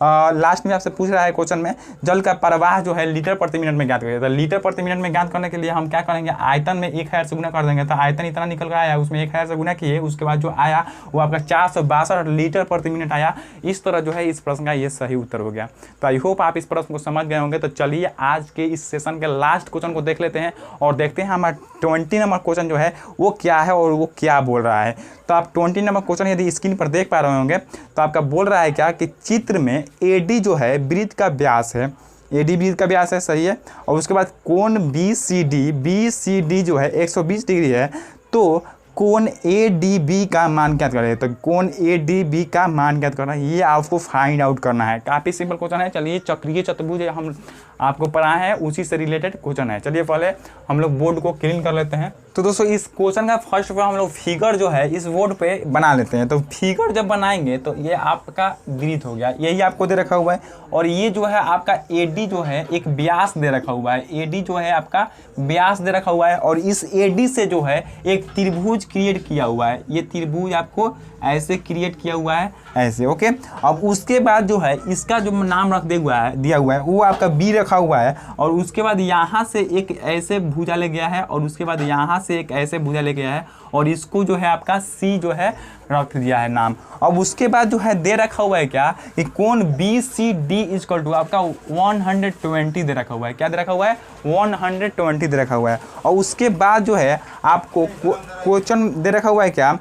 लास्ट में आपसे पूछ रहा है क्वेश्चन में, जल का प्रवाह जो है लीटर प्रति मिनट में ज्ञात करिए। तो लीटर प्रति मिनट में ज्ञात करने के लिए हम क्या करेंगे, आयतन में 1000 से गुना कर देंगे। तो आयतन इतना निकल कर आया, उसमें 1000 से गुना किए, उसके बाद जो आया वो आपका 462 लीटर प्रति मिनट आया। इस तरह जो है इस प्रश्न का ये सही उत्तर हो गया। तो आई होप आप इस प्रश्न को समझ गए होंगे। तो चलिए आज के इस सेशन के लास्ट क्वेश्चन को देख लेते हैं और देखते हैं हमारा 20 नंबर क्वेश्चन जो है वो क्या है और वो क्या बोल रहा है। तो आप 20 नंबर क्वेश्चन यदि स्क्रीन पर देख पा रहे होंगे तो आपका बोल रहा है क्या कि चित्र में एडी जो है वृत्त का व्यास है, एडी वृत्त का व्यास है, सही है। और उसके बाद कोण BCD जो है 120 डिग्री है, तो कोण ADB का मान ज्ञात करें। तो कोण ADB का मान ज्ञात करना है, ये आपको फाइंड आउट करना है। काफ़ी सिंपल क्वेश्चन है। चलिए चक्रीय चतुर्भुज हम आपको पढ़ाए हैं, उसी से रिलेटेड क्वेश्चन है। चलिए पहले हम लोग बोर्ड को क्लीन कर लेते हैं। तो दोस्तों इस क्वेश्चन का फर्स्ट हम लोग फिगर जो है इस बोर्ड पे बना लेते हैं। तो फिगर जब बनाएंगे तो ये आपका वृत्त हो गया, यही आपको दे रखा हुआ है। और ये जो है आपका AD जो है एक व्यास दे रखा हुआ है, AD जो है आपका व्यास दे रखा हुआ है। और इस AD से जो है एक त्रिभुज क्रिएट किया हुआ है, ये त्रिभुज आपको ऐसे क्रिएट किया हुआ है, ऐसे। ओके, अब उसके बाद जो है इसका जो नाम दिया हुआ है वो आपका B रखा हुआ है। और उसके बाद यहाँ से एक ऐसे भुजा ले गया है, और उसके बाद यहाँ से एक ऐसे भुजा ले गया है, और इसको जो है आपका C जो है रख दिया है नाम। अब उसके बाद जो है दे रखा हुआ है क्या कि कोण BCD इक्वल टू आपका 120 दे रखा हुआ है। क्या दे रखा हुआ है, 120 दे रखा हुआ है। और उसके बाद जो है आपको क्वेश्चन दे रखा हुआ है क्या,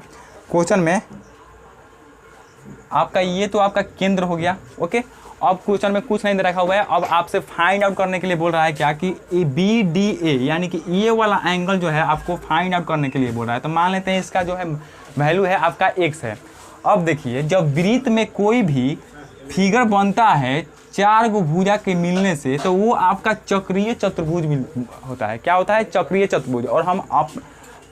क्वेश्चन में आपका ये तो आपका केंद्र हो गया। ओके, अब क्वेश्चन में कुछ नहीं दे रखा हुआ है। अब आपसे फाइंड आउट करने के लिए बोल रहा है क्या कि BDA यानी कि ये वाला एंगल जो है आपको फाइंड आउट करने के लिए बोल रहा है। तो मान लेते हैं इसका जो है वैल्यू है आपका x है। अब देखिए जब वृत्त में कोई भी फिगर बनता है 4 गो भुजा के मिलने से, तो वो आपका चक्रीय चतुर्भुज होता है। क्या होता है, चक्रीय चतुर्भुज। और हम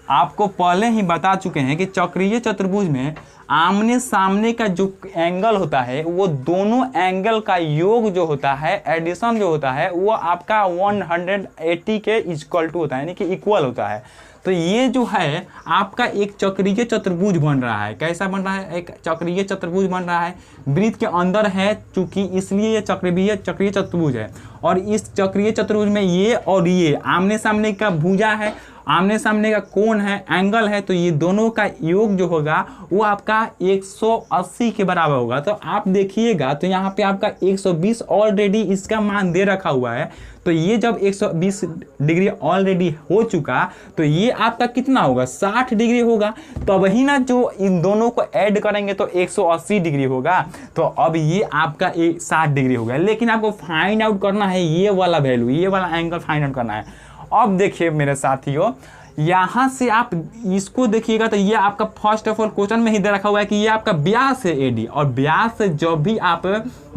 आपको पहले ही बता चुके हैं कि चक्रीय चतुर्भुज में आमने सामने का जो एंगल होता है वो दोनों एंगल का योग जो होता है, एडिशन जो होता है, वो आपका 180 के इक्वल टू होता है, यानी कि इक्वल होता है। तो ये जो है आपका एक चक्रीय चतुर्भुज बन रहा है। कैसा बन रहा है? एक चक्रीय चतुर्भुज बन रहा है, वृत्त के अंदर है चूंकि, इसलिए ये चक्रीय चतुर्भुज है। और इस चक्रीय चतुर्भुज में ये और ये आमने सामने का भुजा है, आमने सामने का कोण है, एंगल है, तो ये दोनों का योग जो होगा वो आपका 180 के बराबर होगा। तो आप देखिएगा तो यहाँ पे आपका 120 ऑलरेडी इसका मान दे रखा हुआ है। तो ये जब 120 डिग्री ऑलरेडी हो चुका तो ये आपका कितना होगा? 60 डिग्री होगा। तो वही ना जो इन दोनों को ऐड करेंगे तो 180 डिग्री होगा। तो अब ये आपका 60 डिग्री हो गया। लेकिन आपको फाइंड आउट करना है ये वाला वैल्यू, ये वाला एंगल फाइंड आउट करना है। अब देखिए मेरे साथियों, यहाँ से आप इसको देखिएगा तो ये आपका फर्स्ट ऑफ ऑल क्वेश्चन में ही दे रखा हुआ है कि ये आपका व्यास है एडी, और व्यास से जब भी आप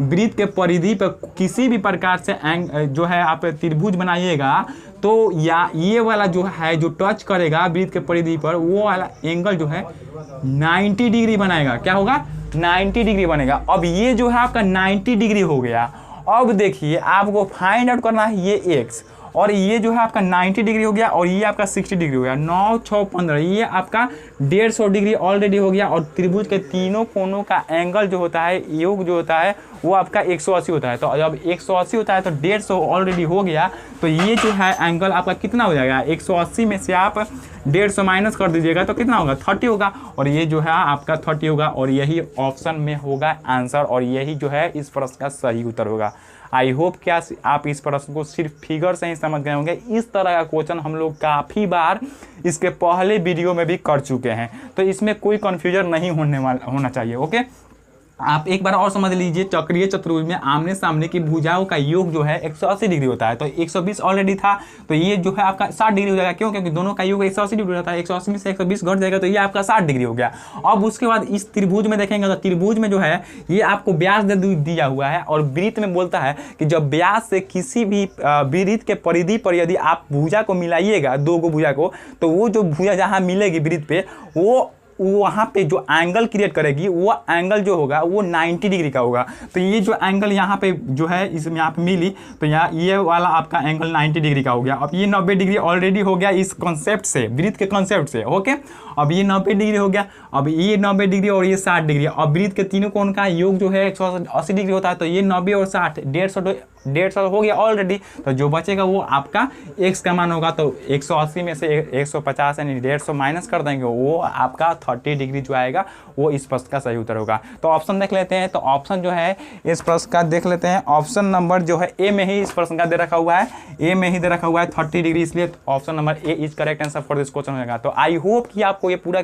वृत्त के परिधि पर किसी भी प्रकार से जो है आप त्रिभुज बनाइएगा तो या ये वाला जो है जो टच करेगा वृत्त के परिधि पर, वो वाला एंगल जो है 90 डिग्री बनाएगा। क्या होगा? 90 डिग्री बनेगा। अब ये जो है आपका 90 डिग्री हो गया। अब देखिए आपको फाइंड आउट करना है ये एक्स, और ये जो है आपका 90 डिग्री हो गया, और ये आपका 60 डिग्री हो गया। 9, 6, 15, ये आपका 150 डिग्री ऑलरेडी हो गया। और त्रिभुज के तीनों कोनों का एंगल जो होता है, योग जो होता है, वो आपका 180 होता है। तो जब 180 होता है तो 150 ऑलरेडी हो गया। तो ये जो है एंगल आपका कितना हो जाएगा? 180 में से आप 150 माइनस कर दीजिएगा तो कितना होगा? 30 होगा। और ये जो है आपका 30 होगा, और यही ऑप्शन में होगा आंसर, और यही जो है इस प्रश्न का सही उत्तर होगा। आई होप क्या आप इस प्रश्न को सिर्फ फिगर से ही समझ गए होंगे। इस तरह का क्वेश्चन हम लोग काफ़ी बार इसके पहले वीडियो में भी कर चुके हैं, तो इसमें कोई कन्फ्यूजन नहीं होना चाहिए। ओके, आप एक बार और समझ लीजिए, चक्रीय चतुर्भुज में आमने सामने की भुजाओं का योग जो है 180 डिग्री होता है। तो 120 ऑलरेडी था, तो ये जो है आपका 60 डिग्री हो जाएगा। क्यों? क्योंकि दोनों का योग 180 डिग्री होता है। 180 में से 120 घट जाएगा तो ये आपका 60 डिग्री हो गया। अब उसके बाद इस त्रिभुज में देखेंगे तो त्रिभुज में जो है ये आपको व्यास दे दिया हुआ है, और वृत्त में बोलता है कि जब व्यास से किसी भी वृत्त के परिधि पर यदि आप भुजा को मिलाइएगा, दो गो भुजा को, तो वो जो भुजा जहाँ मिलेगी वृत्त पे, वो वहाँ पे जो एंगल क्रिएट करेगी वो एंगल जो होगा वो 90 डिग्री का होगा। तो ये जो एंगल यहाँ पे जो है इसमें यहाँ पे मिली, तो यहाँ ये वाला आपका एंगल 90 डिग्री का हो गया। अब ये 90 डिग्री ऑलरेडी हो गया इस कॉन्सेप्ट से, वृत्त के कॉन्सेप्ट से। ओके, अब ये 90 डिग्री हो गया। अब ये 90 डिग्री और ये 60 डिग्री। अब वृत्त के तीनों कोण का योग जो है 180 डिग्री होता है। तो ये 90 और 60, 150 हो गया ऑलरेडी। तो जो बचेगा वो आपका x का मान होगा। तो 180 में से 150 यानी 150 माइनस कर देंगे, वो आपका 30 डिग्री जो आएगा वो इस प्रश्न का सही उत्तर होगा। तो ऑप्शन देख लेते हैं। तो ऑप्शन जो है इस प्रश्न का देख लेते हैं। ऑप्शन नंबर जो है ए में ही इस प्रश्न का दे रखा हुआ है, ए में ही दे रखा हुआ है 30 डिग्री, इसलिए option number A is correct answer for this question हो जाएगा। तो आई होप कि आपको ये पूरा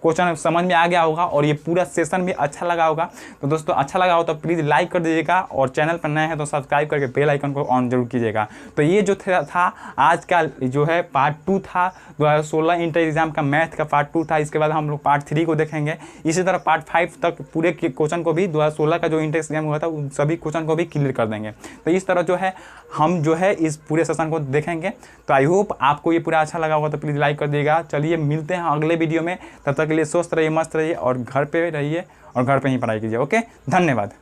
क्वेश्चन समझ में आ गया होगा और ये पूरा सेशन भी अच्छा लगा होगा। तो दोस्तों अच्छा लगा हो तो प्लीज़ लाइक कर दीजिएगा, और चैनल पर नए हैं तो सब्सक्राइब करके बेल आइकन को ऑन जरूर कीजिएगा। तो ये जो था आज का जो है पार्ट 2 था, 2016 इंटर एग्जाम का मैथ का पार्ट 2 था। इसके बाद हम लोग पार्ट 3 को देखेंगे। इसी तरह पार्ट 5 तक पूरे क्वेश्चन को भी 2016 का जो इंटर एग्जाम हुआ था उन सभी क्वेश्चन को भी क्लियर कर देंगे। तो इस तरह जो है हम जो है इस पूरे सेशन को देखेंगे। तो आई होप आपको ये पूरा अच्छा लगा होगा। तो प्लीज़ लाइक कर दिएगा। चलिए मिलते हैं अगले वीडियो में, तब तक के लिए स्वस्थ रहिए, मस्त रहिए, और घर पे रहिए और घर पे ही पढ़ाई कीजिए। ओके, धन्यवाद।